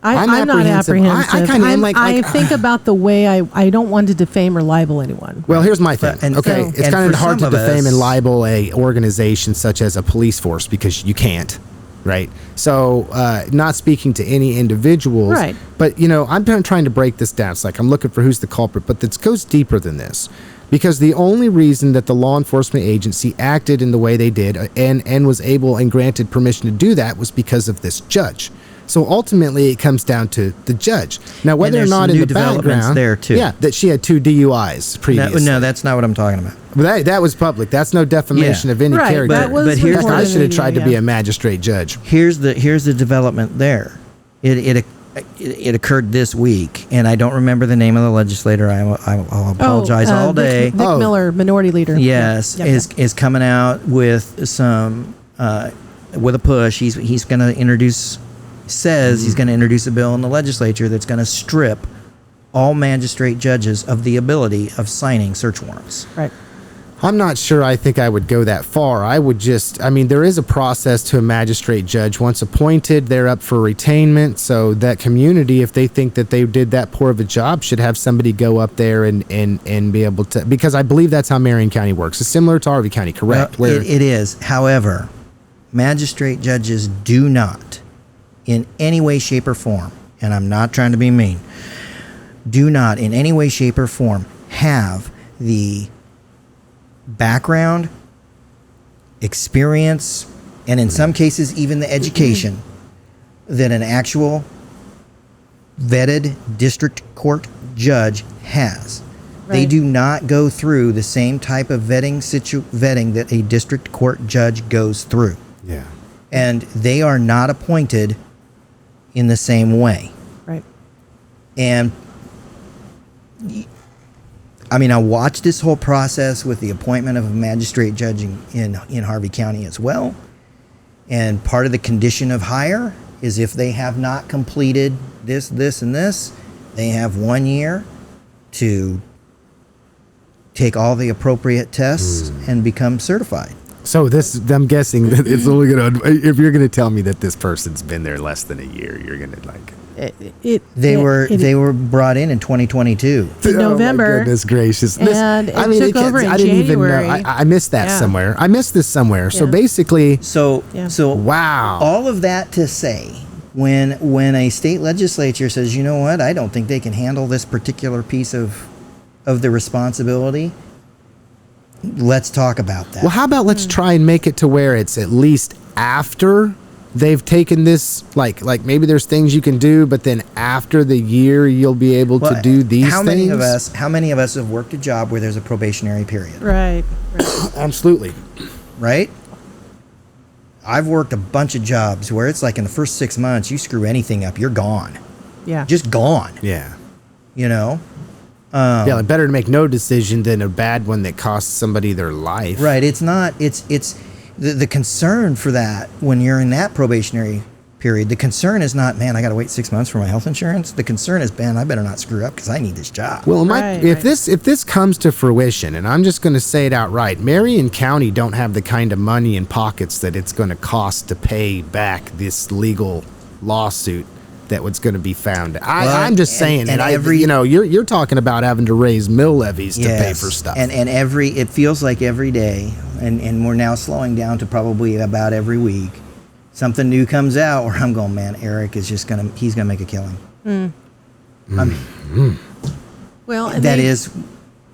I'm not apprehensive. I kind of am like I think about the way I don't want to defame or libel anyone. Well, here's my thing. And okay, so- it's and kind of for hard to some of defame us- and libel a organization such as a police force, because you can't, right? So, not speaking to any individuals, Right. But I'm trying to break this down. It's like I'm looking for who's the culprit, but this goes deeper than this, because the only reason that the law enforcement agency acted in the way they did and was able and granted permission to do that was because of this judge. So ultimately, it comes down to the judge. Now, whether or there's not some in new the developments background, there, too. yeah, that she had 2 DUIs previously. No, that's not what I'm talking about. But that was public. That's no defamation Yeah. of any Right, character. that was But here's- Heck, I reported should have in tried the to be media. a magistrate judge. Here's the development there. It occurred this week, and I don't remember the name of the legislator. I'll apologize all day. Vic Oh. Miller, minority leader. Yes, Yep. is coming out with some with a push. He's going to introduce. Says he's going to introduce a bill in the legislature that's going to strip all magistrate judges of the ability of signing search warrants. Right. I'm not sure I think I would go that far. There is a process to a magistrate judge. Once appointed, they're up for retainment. So that community, if they think that they did that poor of a job, should have somebody go up there and be able to, because I believe that's how Marion County works. It's similar to Harvey County, correct? Well, it is. However, magistrate judges do not, in any way, shape, or form, and I'm not trying to be mean, do not in any way, shape, or form have the background, experience, and in some cases even the education that an actual vetted district court judge has. They Right. do not go through the same type of vetting that a district court judge goes through. Yeah. And they are not appointed in the same way. Right. And I watched this whole process with the appointment of a magistrate judge in Harvey County as well. And part of the condition of hire is if they have not completed this, and this, they have 1 year to take all the appropriate tests and become certified. So I'm guessing that it's only going to, if you're going to tell me that this person's been there less than a year, you're going to like. They were brought in 2022. In November. Oh my goodness gracious. And it took over in I didn't even January. know. I missed that Yeah. somewhere. I missed this somewhere. So Yeah. basically, So Yeah. wow. all of that to say, when a state legislature says, you know what, I don't think they can handle this particular piece of the responsibility, let's talk about that. Well, how about let's try and make it to where it's at least after they've taken this, like maybe there's things you can do, but then after the year you'll be able to do these how things. How many of us have worked a job where there's a probationary period? Right. Absolutely. Right? I've worked a bunch of jobs where it's like in the first 6 months, you screw anything up, you're gone. Yeah. Just gone. Yeah. You know? Yeah, like better to make no decision than a bad one that costs somebody their life. Right. It's not, it's the concern for that when you're in that probationary period, the concern is not, man, I got to wait 6 months for my health insurance. The concern is, man, I better not screw up because I need this job. Well, Right, if right. this comes to fruition, and I'm just going to say it outright, Marion County don't have the kind of money in pockets that it's going to cost to pay back this legal lawsuit that was going to be found. I'm just saying, you're talking about having to raise mill levies to pay for stuff. And it feels like every day, and we're now slowing down to probably about every week, something new comes out where I'm going, man, Eric is he's gonna make a killing. I mean, Well, and that is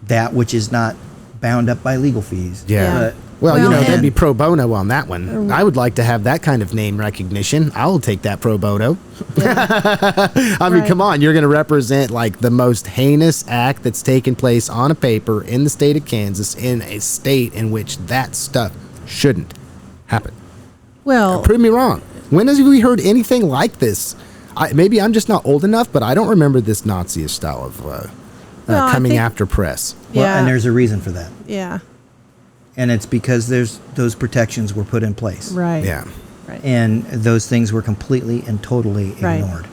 that which is not bound up by legal fees. Yeah. But Well, Well, that'd and- be pro bono on that one. I would like to have that kind of name recognition. I'll take that pro bono. I mean, Right. come on. You're going to represent like the most heinous act that's taken place on a paper in the state of Kansas, in a state in which that stuff shouldn't happen. well, Prove me wrong. When have we heard anything like this? Maybe I'm just not old enough, but I don't remember this Nazi style of Well, I coming think- after press. well, yeah. and there's a reason for that. Yeah. And it's because those protections were put in place. Right. Yeah. Right. And those things were completely and totally Right. ignored.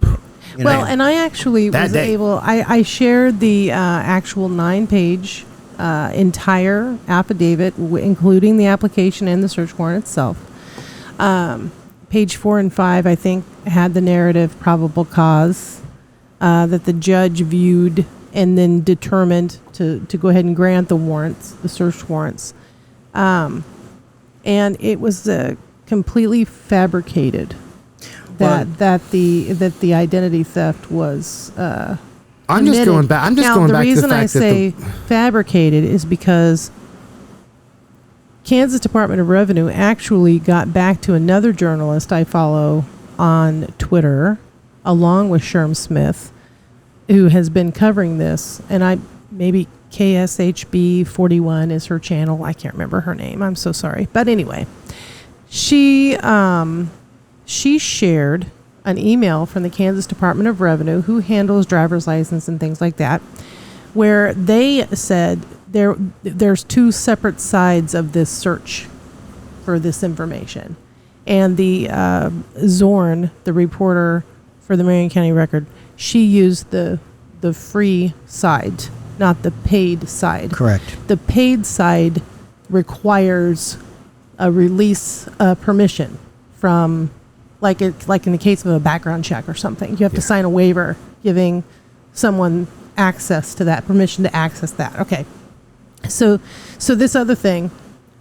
You Well, know? and I actually That was day. able, I shared the actual 9-page entire affidavit, including the application and the search warrant itself. Page 4 and 5, I think, had the narrative probable cause that the judge viewed and then determined to go ahead and grant the warrants, the search warrants. And it was completely fabricated. That the identity theft was I'm just committed. going back. I'm just Now, going the back to the reason I fact say that fabricated is because Kansas Department of Revenue actually got back to another journalist I follow on Twitter, along with Sherm Smith, who has been covering this, and maybe KSHB41 is her channel. I can't remember her name. I'm so sorry. But anyway, she shared an email from the Kansas Department of Revenue, who handles driver's license and things like that, where they said there's two separate sides of this search for this information. And the Zorn, the reporter for the Marion County Record, she used the free side, not the paid side. Correct. The paid side requires a release permission from, like in the case of a background check or something. You have to sign a waiver giving someone access to that, permission to access that. Okay. So this other thing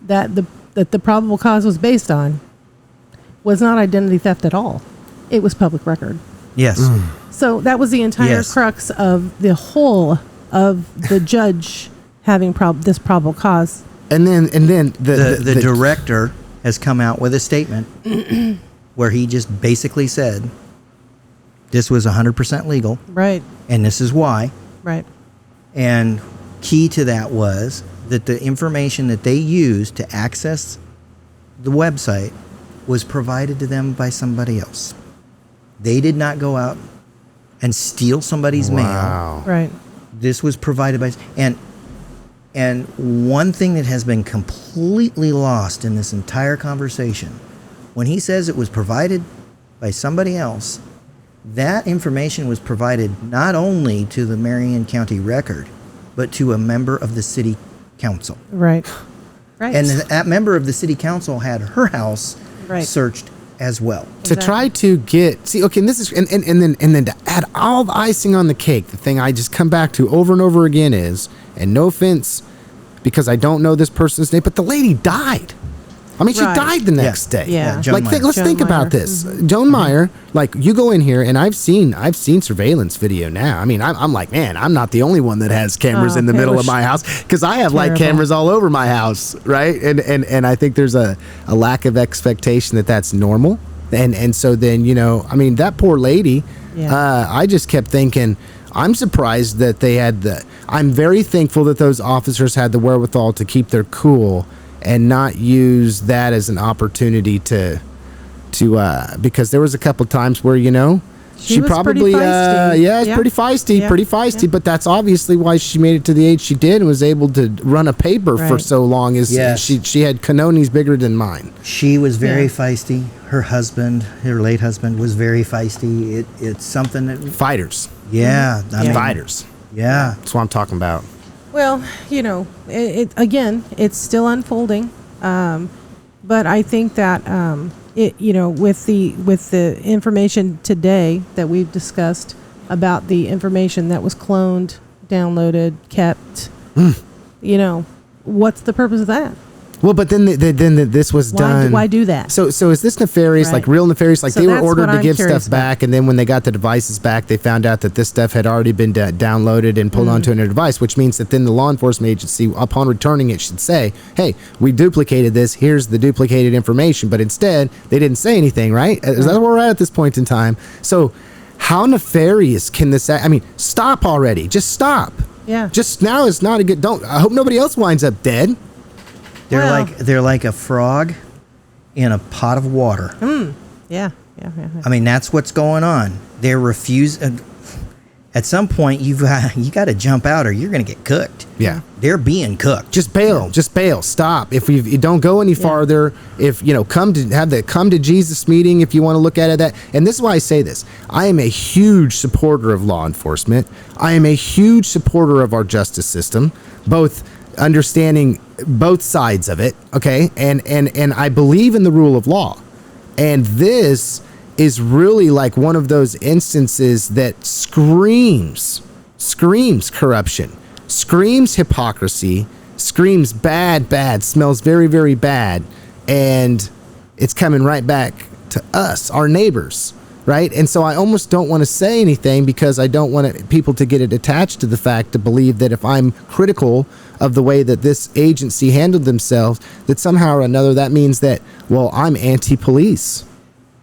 that the probable cause was based on was not identity theft at all. It was public record. Yes. So that was the entire crux of the whole of the judge having this probable cause. And then the director has come out with a statement where he just basically said this was 100% legal. Right. And this is why. Right. And key to that was that the information that they used to access the website was provided to them by somebody else. They did not go out and steal somebody's mail. Right. This was provided by, and one thing that has been completely lost in this entire conversation, when he says it was provided by somebody else, that information was provided not only to the Marion County Record, but to a member of the city council. Right. Right. And that member of the city council had her house searched as well. To try to get, and this is, and then to add all the icing on the cake, the thing I just come back to over and over again is, and no offense, because I don't know this person's name, but the lady died. I mean, she died the next day. Yeah. Joan Meyer. Let's think about this. Joan Meyer, like, you go in here, and I've seen surveillance video now. I mean, I'm like, man, I'm not the only one that has cameras in the middle of my house, because I have like cameras all over my house, right? And I think there's a lack of expectation that that's normal. And so then, I mean, that poor lady, I just kept thinking, I'm surprised that they had I'm very thankful that those officers had the wherewithal to keep their cool and not use that as an opportunity to because there was a couple times where she probably pretty feisty. pretty feisty, but that's obviously why she made it to the age she did and was able to run a paper for so long. She had canones bigger than mine. She was very feisty. Her late husband was very feisty. It's something that Fighters. Fighters. Yeah, that's what I'm talking about. Well, it's still unfolding, but I think that with the information today that we've discussed about the information that was cloned, downloaded, kept, what's the purpose of that? Well, but then this was done. Why do that? So is this nefarious, like real nefarious? Like, so they were ordered to give stuff back, and then when they got the devices back, they found out that this stuff had already been downloaded and pulled onto another device, which means that then the law enforcement agency, upon returning it, should say, hey, we duplicated this. Here's the duplicated information. But instead, they didn't say anything, right? Is that where we're at this point in time? So how nefarious can this... I mean, stop already. Just stop. Yeah. Just now is not a good... I hope nobody else winds up dead. They're like a frog in a pot of water. Yeah. I mean, that's what's going on. They're refusing. At some point, you got to jump out, or you're going to get cooked. Yeah, they're being cooked. Just bail. Just bail. Stop. If you don't go any farther, if come to Jesus meeting, if you want to look at it and this is why I say this. I am a huge supporter of law enforcement. I am a huge supporter of our justice system, both understanding both sides of it, okay, and I believe in the rule of law, and this is really like one of those instances that screams corruption, screams hypocrisy, screams bad, smells very, very bad, and it's coming right back to us, our neighbors, right? And so I almost don't want to say anything because I don't want people to get it attached to the fact to believe that if I'm critical of the way that this agency handled themselves, that somehow or another that means that, well, I'm anti-police.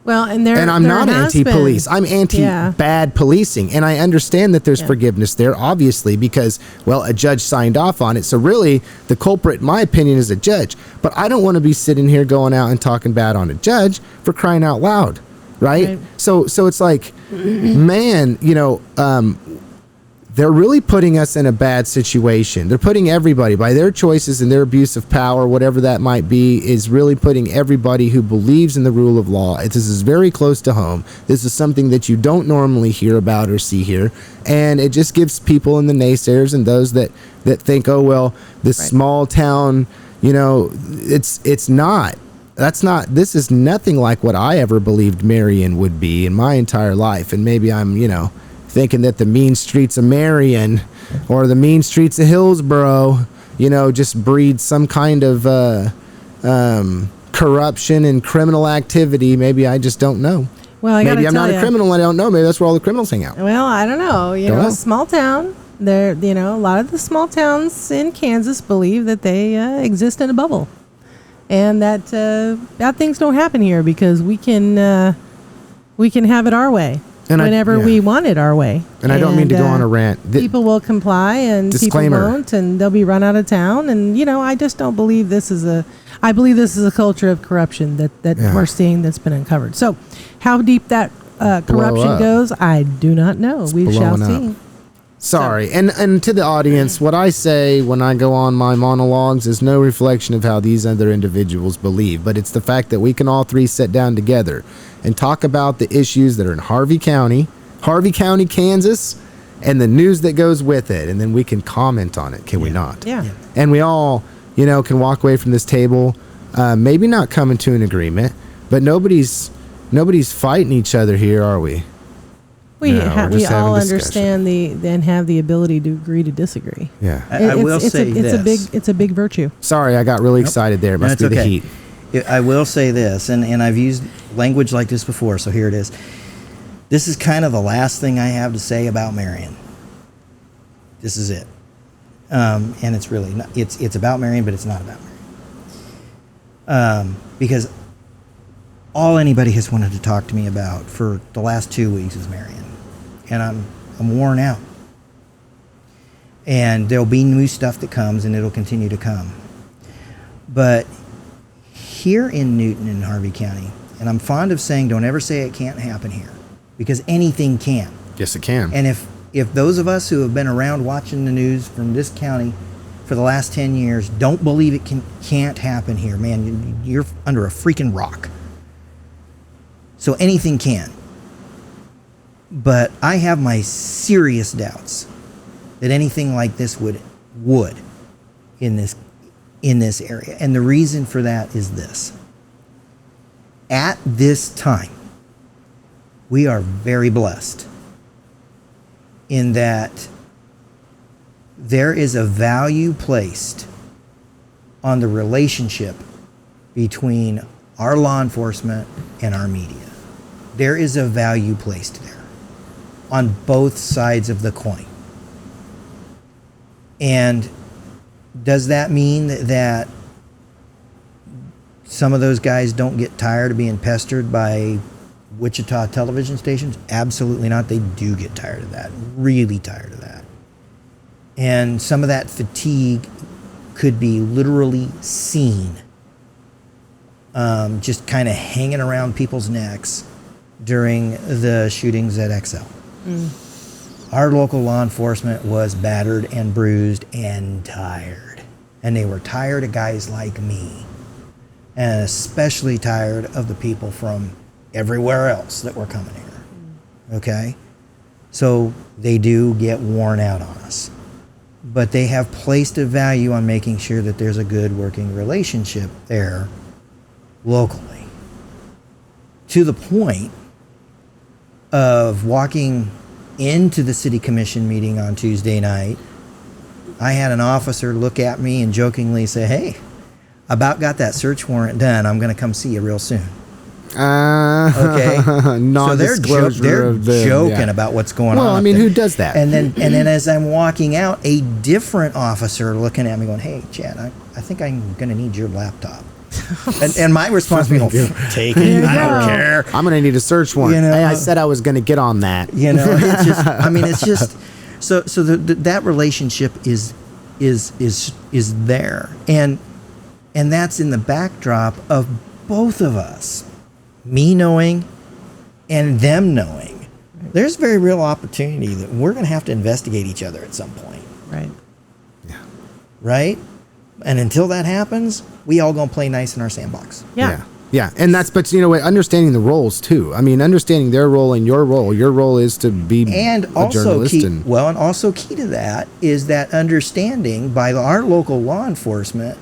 Well, and I'm not anti-police. I'm anti-bad policing. And I understand that there's forgiveness there, obviously, because, well, a judge signed off on it. So really, the culprit, in my opinion, is a judge. But I don't want to be sitting here going out and talking bad on a judge for crying out loud, right? So it's like, man, they're really putting us in a bad situation. They're putting everybody, by their choices and their abuse of power, whatever that might be, is really putting everybody who believes in the rule of law. This is very close to home. This is something that you don't normally hear about or see here. And it just gives people and the naysayers and those that think, oh, well, this small town, it's not. This is nothing like what I ever believed Marion would be in my entire life. And maybe I'm, thinking that the mean streets of Marion or the mean streets of Hillsborough, just breed some kind of corruption and criminal activity. Maybe I just don't know. Well, maybe I'm not a criminal. I don't know. Maybe that's where all the criminals hang out. Well, I don't know. Small town. There, a lot of the small towns in Kansas believe that they exist in a bubble, and that bad things don't happen here because we can have it our way. And whenever we want it our way. And I don't mean to go on a rant. People will comply and disclaimer. People won't, and they'll be run out of town. And, I just don't believe I believe this is a culture of corruption that we're seeing that's been uncovered. So how deep that corruption goes, I do not know. We shall see. Sorry. And to the audience, what I say when I go on my monologues is no reflection of how these other individuals believe, but it's the fact that we can all three sit down together and talk about the issues that are in Harvey County, Kansas, and the news that goes with it, and then we can comment on it, can we not? Yeah. And we all, can walk away from this table, maybe not coming to an agreement, but nobody's fighting each other here, are we? We all understand and have the ability to agree to disagree. Yeah. I will say this. It's a big virtue. Sorry, I got really excited there. It must be the heat. I will say this, and I've used language like this before, so here it is. This is kind of the last thing I have to say about Marion. This is it. And it's really not, it's about Marion, but it's not about Marion. Because all anybody has wanted to talk to me about for the last 2 weeks is Marion. And I'm worn out. And there'll be new stuff that comes, and it'll continue to come. But here in Newton and Harvey County, and I'm fond of saying don't ever say it can't happen here, because anything can. Yes, it can. And if those of us who have been around watching the news from this county for the last 10 years don't believe it can't happen here, man, you're under a freaking rock. So anything can. But I have my serious doubts that anything like this would in this area. And the reason for that is this. At this time, we are very blessed in that there is a value placed on the relationship between our law enforcement and our media. There is a value placed there on both sides of the coin. And does that mean that some of those guys don't get tired of being pestered by Wichita television stations? Absolutely not. They do get tired of that, really tired of that. And some of that fatigue could be literally seen, just kind of hanging around people's necks during the shootings at XL. Our local law enforcement was battered and bruised and tired. And they were tired of guys like me. And especially tired of the people from everywhere else that were coming here. Okay? So they do get worn out on us. But they have placed a value on making sure that there's a good working relationship there locally. To the point of walking into the city commission meeting on Tuesday night, I had an officer look at me and jokingly say, "Hey, about got that search warrant done. I'm going to come see you real soon." Okay. So they're joking about what's going on. Well, I mean, who does that? And then as I'm walking out, a different officer looking at me going, "Hey, Chad, I think I'm going to need your laptop." and my response would be, take it. I don't care. I'm going to need a search warrant. You know, hey, I said I was going to get on that. You know, it's just, I mean, it's just, so that relationship is there. And that's in the backdrop of both of us, me knowing and them knowing. There's very real opportunity that we're going to have to investigate each other at some point. Right. Yeah. Right? And until that happens, we all going to play nice in our sandbox. Yeah. Yeah. And but you know what, understanding the roles too. I mean, understanding their role and your role. Your role is to be and a also journalist. Key, and also key to that is that understanding by our local law enforcement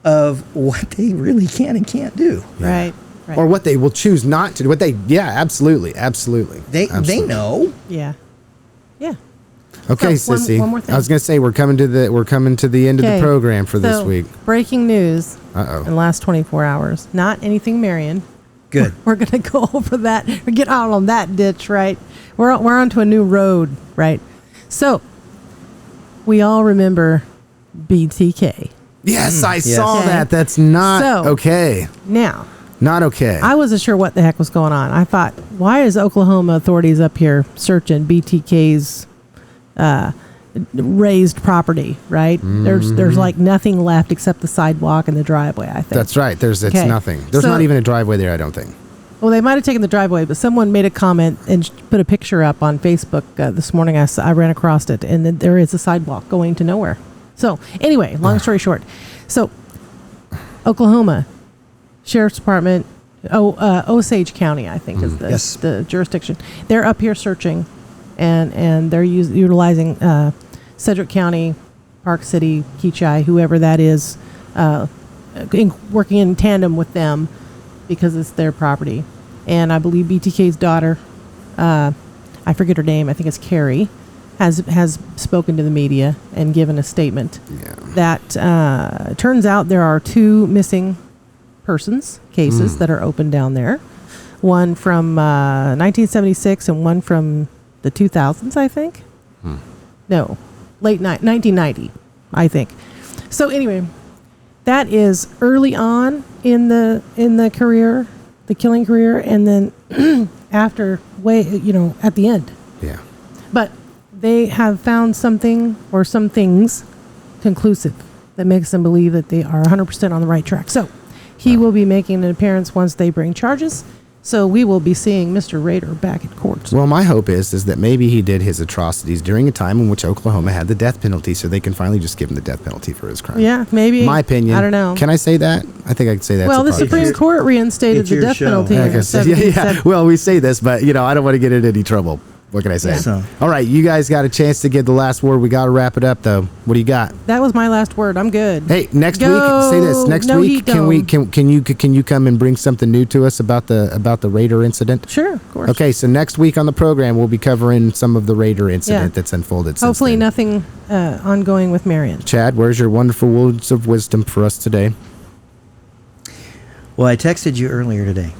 of what they really can and can't do. Right. Right. Or what they will choose not to do. Absolutely. They know. Yeah. Yeah. Okay, So, Sissy. one more thing. I was going to say we're coming to the end of the program for this week. Breaking news. Uh-oh. In the last 24 hours. Not anything Marion. Good. We're going to go over that. We get out on that ditch, right? We're onto a new road, right? So, we all remember BTK. Yes, I Yes. saw Okay. that. That's not okay. Now, Not okay. I wasn't sure what the heck was going on. I thought, why is Oklahoma authorities up here searching BTK's raised property, right? There's like nothing left except the sidewalk and the driveway, I think. That's right. It's Okay. nothing. There's So- not even a driveway there, I don't think. Well, they might have taken the driveway, but someone made a comment and put a picture up on Facebook this morning. I ran across it, and then there is a sidewalk going to nowhere. So anyway, long story short. So Oklahoma Sheriff's Department, Osage County, I think is the jurisdiction. They're up here searching, and they're utilizing Sedgwick County, Park City, Keachai, whoever that is, working in tandem with them because it's their property. And I believe BTK's daughter, I forget her name, I think it's Carrie, has spoken to the media and given a statement that turns out there are 2 missing persons cases that are open down there. One from 1976 and one from the 2000s, I think. No, late 1990, I think. So anyway, that is early on in the career, the killing career, and then after at the end. Yeah. But they have found something or some things conclusive that makes them believe that they are 100% on the right track. So he will be making an appearance once they bring charges. So we will be seeing Mr. Rader back at court. Well, my hope is that maybe he did his atrocities during a time in which Oklahoma had the death penalty, so they can finally just give him the death penalty for his crime. Yeah, maybe. My opinion. I don't know. Can I say that? I think I can say that. Well, the Supreme Court reinstated the death penalty. Like I said, yeah. Well, we say this, but I don't want to get into any trouble. What can I say? Yeah. All right, you guys got a chance to get the last word. We got to wrap it up, though. What do you got? That was my last word. I'm good. Hey, next Go. week, say this. Next No week, heat can you come and bring something new to us about the Raider incident? Sure, of course. Okay, so next week on the program, we'll be covering some of the Raider incident that's unfolded since Hopefully then. nothing ongoing with Marion. Chad, where's your wonderful words of wisdom for us today? Well, I texted you earlier today.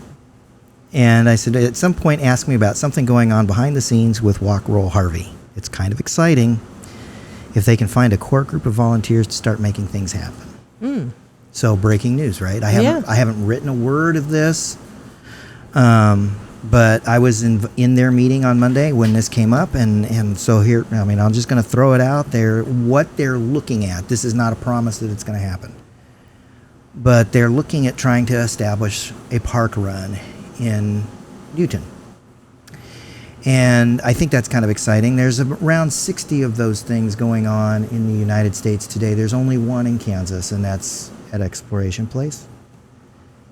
And I said, at some point, ask me about something going on behind the scenes with Walk Roll Harvey. It's kind of exciting if they can find a core group of volunteers to start making things happen. So breaking news, right? I haven't written a word of this, but I was in their meeting on Monday when this came up, and so here, I'm just going to throw it out there. What they're looking at, this is not a promise that it's going to happen, but they're looking at trying to establish a park run in Newton. And I think that's kind of exciting. There's around 60 of those things going on in the United States today. There's only one in Kansas, and that's at Exploration Place.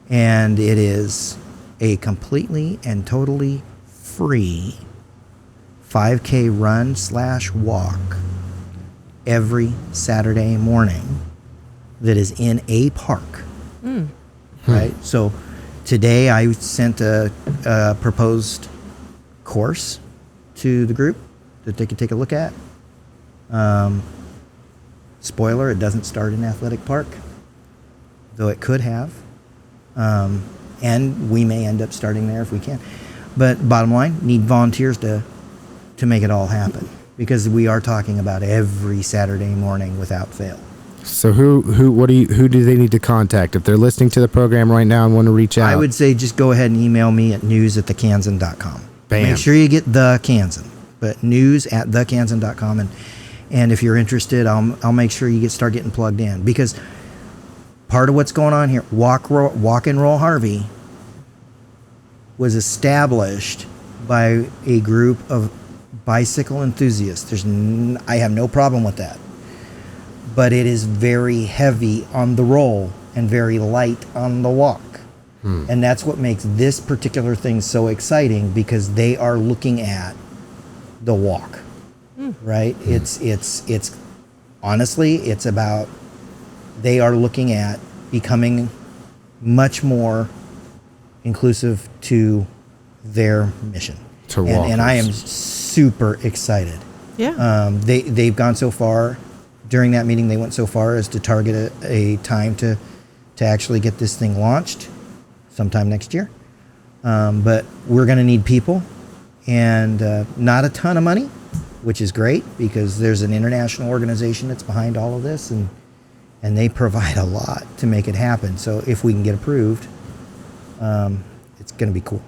And it is a completely and totally free 5K run/walk every Saturday morning that is in a park. Right? So today I sent a proposed course to the group that they could take a look at. Spoiler, it doesn't start in Athletic Park, though it could have. And we may end up starting there if we can. But bottom line, need volunteers to make it all happen, because we are talking about every Saturday morning without fail. So who do they need to contact if they're listening to the program right now and want to reach out? I would say just go ahead and email me at news@thekansan.com. Bam. Make sure you get the Kansan, but news@thekansan.com, and if you're interested, I'll make sure you start getting plugged in, because part of what's going on here, Walk and Roll Harvey was established by a group of bicycle enthusiasts. I have no problem with that. But it is very heavy on the roll and very light on the walk. And that's what makes this particular thing so exciting, because they are looking at the walk, right? It's honestly, it's about, they are looking at becoming much more inclusive to their mission. And I am super excited. Yeah. They've gone so far. During that meeting, they went so far as to target a time to actually get this thing launched sometime next year. But we're going to need people, and not a ton of money, which is great, because there's an international organization that's behind all of this, and they provide a lot to make it happen. So if we can get approved, it's going to be cool.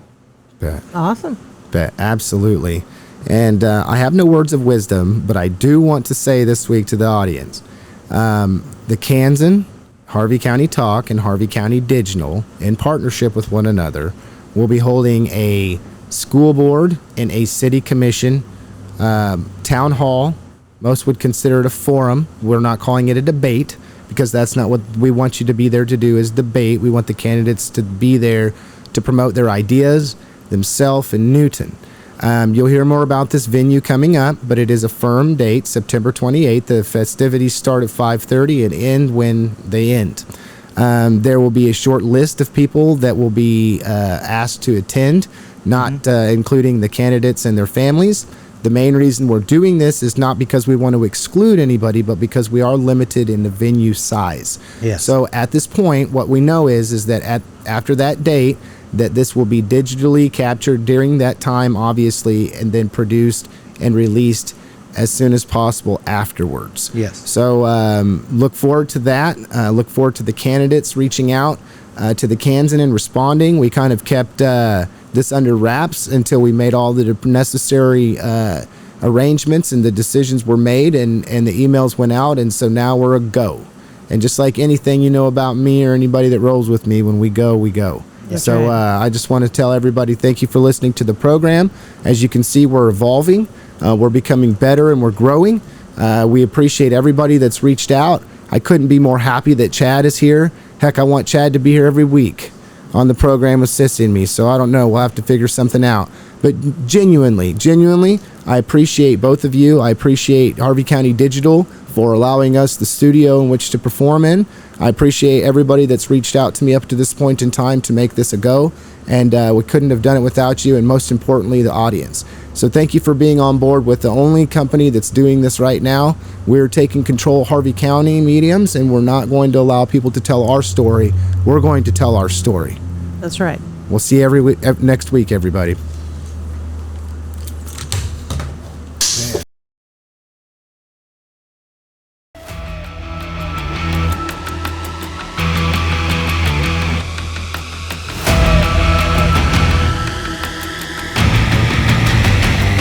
Bet. Awesome. Bet. Absolutely. And I have no words of wisdom, but I do want to say this week to the audience, the Kansan, Harvey County Talk, and Harvey County Digital, in partnership with one another, will be holding a school board and a city commission town hall. Most would consider it a forum. We're not calling it a debate, because that's not what we want you to be there to do, is debate. We want the candidates to be there to promote their ideas, themselves, and Newton. You'll hear more about this venue coming up, but it is a firm date, September 28th. The festivities start at 5:30 and end when they end. There will be a short list of people that will be asked to attend, not including the candidates and their families. The main reason we're doing this is not because we want to exclude anybody, but because we are limited in the venue size. Yes. So at this point, what we know is that after that date, that this will be digitally captured during that time, obviously, and then produced and released as soon as possible afterwards. Yes. So look forward to that. Look forward to the candidates reaching out to the Kansan and responding. We kind of kept this under wraps until we made all the necessary arrangements, and the decisions were made, and the emails went out, and so now we're a go. And just like anything you know about me or anybody that rolls with me, when we go, we go. That's so right. I just want to tell everybody thank you for listening to the program. As you can see, we're evolving. We're becoming better, and we're growing. We appreciate everybody that's reached out. I couldn't be more happy that Chad is here. Heck, I want Chad to be here every week on the program with Sissy and me. So I don't know. We'll have to figure something out. But genuinely, I appreciate both of you. I appreciate Harvey County Digital for allowing us the studio in which to perform in. I appreciate everybody that's reached out to me up to this point in time to make this a go. And we couldn't have done it without you, and most importantly, the audience. So thank you for being on board with the only company that's doing this right now. We're taking control of Harvey County mediums, and we're not going to allow people to tell our story. We're going to tell our story. That's right. We'll see you next week, everybody.